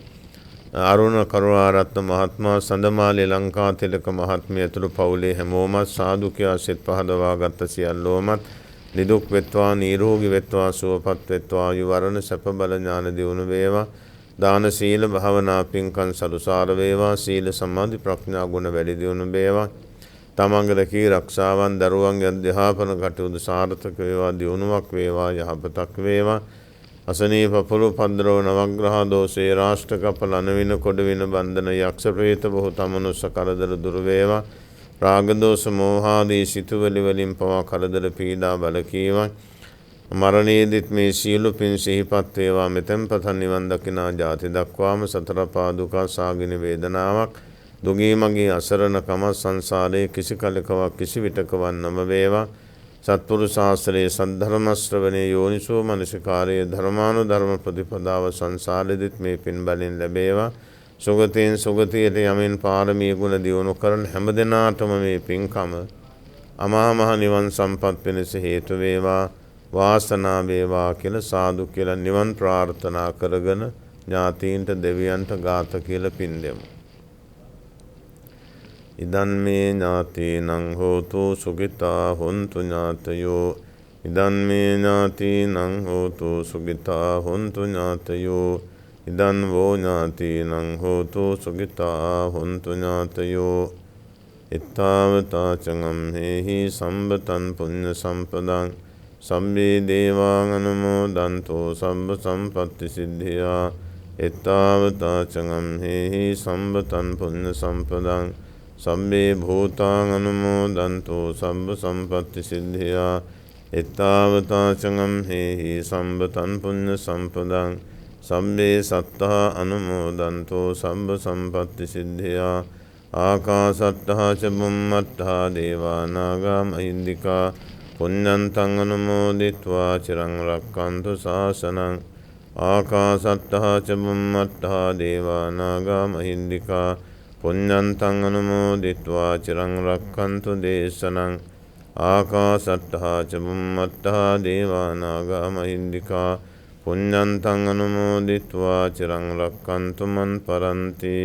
අරුණ කරුණාරත්න මහත්මයා සඳමාලි ලංකා තිලක මහත්මිය ඇතුළු පවුලේ හැමෝමත් සාදු කියා සිත පහදවා ගත්ත සියල්ලෝමත් නිදුක් වෙත්වා නිරෝගී වෙත්වා සුවපත් වෙත්වා ආයු වරණ සැප බල ඥාන දියුණු වේවා. දාන සීල භාවනා පින්කම් සරුසාර වේවා. සීල සමාධි ප්‍රඥා ගුණ වැඩි දියුණු වේවා. තමන්ගේ කී රක්ෂාවන් දරුවන්ගේ අධ්‍යාපන කටයුතු සාර්ථක වේවා. දියුණුවක් වේවා යහපතක් වේවා. අසනීප පපුළු පද්‍රව නවග්‍රහ දෝෂේ රාෂ්ට්‍ර කපල අනවින කොඩවින බන්ධන යක්ෂ ප්‍රේත බොහෝ තමනුස්ස කරදර දුරු වේවා. රාග දෝෂ මෝහාදී සිතුවිලි වලින් පවා කරදර පීඩා බලකීවා. මරණයේදීත් මේ සියලු පින් සිහිපත් වේවා. මෙතෙන් පතන් නිවන් දකිනා ජාති දක්වාම සතර පාදුකා සාගින වේදනාවක් දුගී මගේ අසරණකම සංසාරයේ කිසි කලකවක් කිසි විටකවක් නම වේවා. සත්පුරුෂ ශාස්ත්‍රයේ සද්ධර්ම ශ්‍රවණයේ යෝනිසෝ මනසිකාරයේ ධර්මානුධර්ම ප්‍රතිපදාව සංසාරෙදිත් මේ පින් බලෙන් ලැබේවා. සුගතෙන් සුගතියට යමින් පාරමී ගුණ දියුණු කරන හැම දිනාටම මේ පින්කම අමා මහ නිවන් සම්පත් වෙනස හේතු වේවා වාසනාව වේවා කියලා සාදු කියලා නිවන් ප්‍රාර්ථනා කරගෙන ඥාතීන්ට දෙවියන්ට ගාත කියලා පින් දෙමු. ඉදන් මේ ඥාතීනං හෝතු සුඛිතා හොන්තු ඥාතයෝ ඉදන් මේ ඥාතීනං හෝතු සුඛිතා හොන්තු ඥාතයෝ ඉදන් වෝ ඥාතීනං හෝතු සුඛිතා හොන්තු ඥාතයෝ ittavata cangam hehi sambatan punya sampadang සම්බේ දේවාං අනුමෝදන්තෝ සම්බ සම්පත්ති සිද්ධියා එත්තාවතා චංගම් හේහි සම්බතං පුඤ්ඤ සම්පදං සම්බේ භූතාං අනුමෝදන්තෝ සම්බ සම්පත්ති සිද්ධියා එත්තාවතා චංගම් හේහි සම්බතං පුඤ්ඤ සම්පදං සම්බේ සත්තා අනුමෝදන්තෝ සම්බ සම්පත්ති සිද්ධියා ආකාසට්ඨා ච බුම්මට්ඨා දේවා නාග මහින්దికා පුඤ්ඤන්තං අනුමෝදිත්වා චිරං රක්ඛන්තු ශාසනං ආකාසට්ඨා ච බුම්මට්ඨා දේවා නාග මහින්దికා පුඤ්ඤන්තං අනුමෝදිත්වා චිරං රක්ඛන්තු දේශනං ආකාසට්ඨා ච බුම්මට්ඨා දේවා නාග මහින්దికා පුඤ්ඤන්තං අනුමෝදිත්වා චිරං රක්ඛන්තු මන් පරන්ති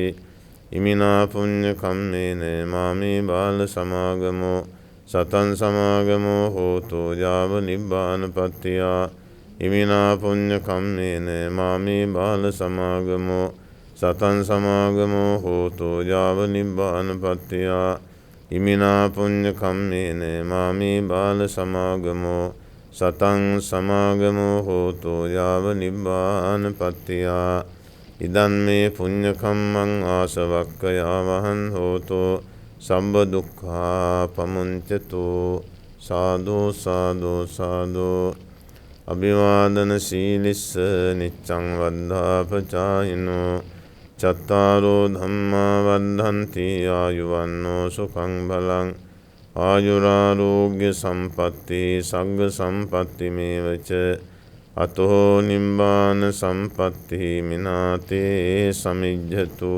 ඉමිනා පුඤ්ඤ කම්මේන මාමේ බාල සමාගමෝ සතං සමාගමෝ හෝතු යාව නිබ්බානපත්තියා ඉමිනා පුඤ්ඤ කම්මේන මාමේ බාල සමාගමෝ සතං සමාගමෝ හෝතු යාව නිබ්බානපත්තියා ඉමිනා පුඤ්ඤ කම්මේන මාමේ බාල සමාගමෝ සතං සමාගමෝ හෝතු යාව නිබ්බානපත්තියා ඉදන් මේ පුඤ්ඤ කම්මං ආසවක්ඛයා වහං හෝතු සම්බ දුක්ඛා පමුඤ්චතු සාදු සාදු සාදු අභිවාදන සීලිස්ස නිච්ඡං වද්ධාපචායිනෝ චත්තාරෝ ධම්මා වද්ධන්ති ආයුවන්නෝ සුඛං බලං ආයුරාෝග්‍ය සම්පatti සග්ග සම්පatti මේවච අතෝ නිම්බාන සම්පatti මිනාතේ සමිජ්ජතු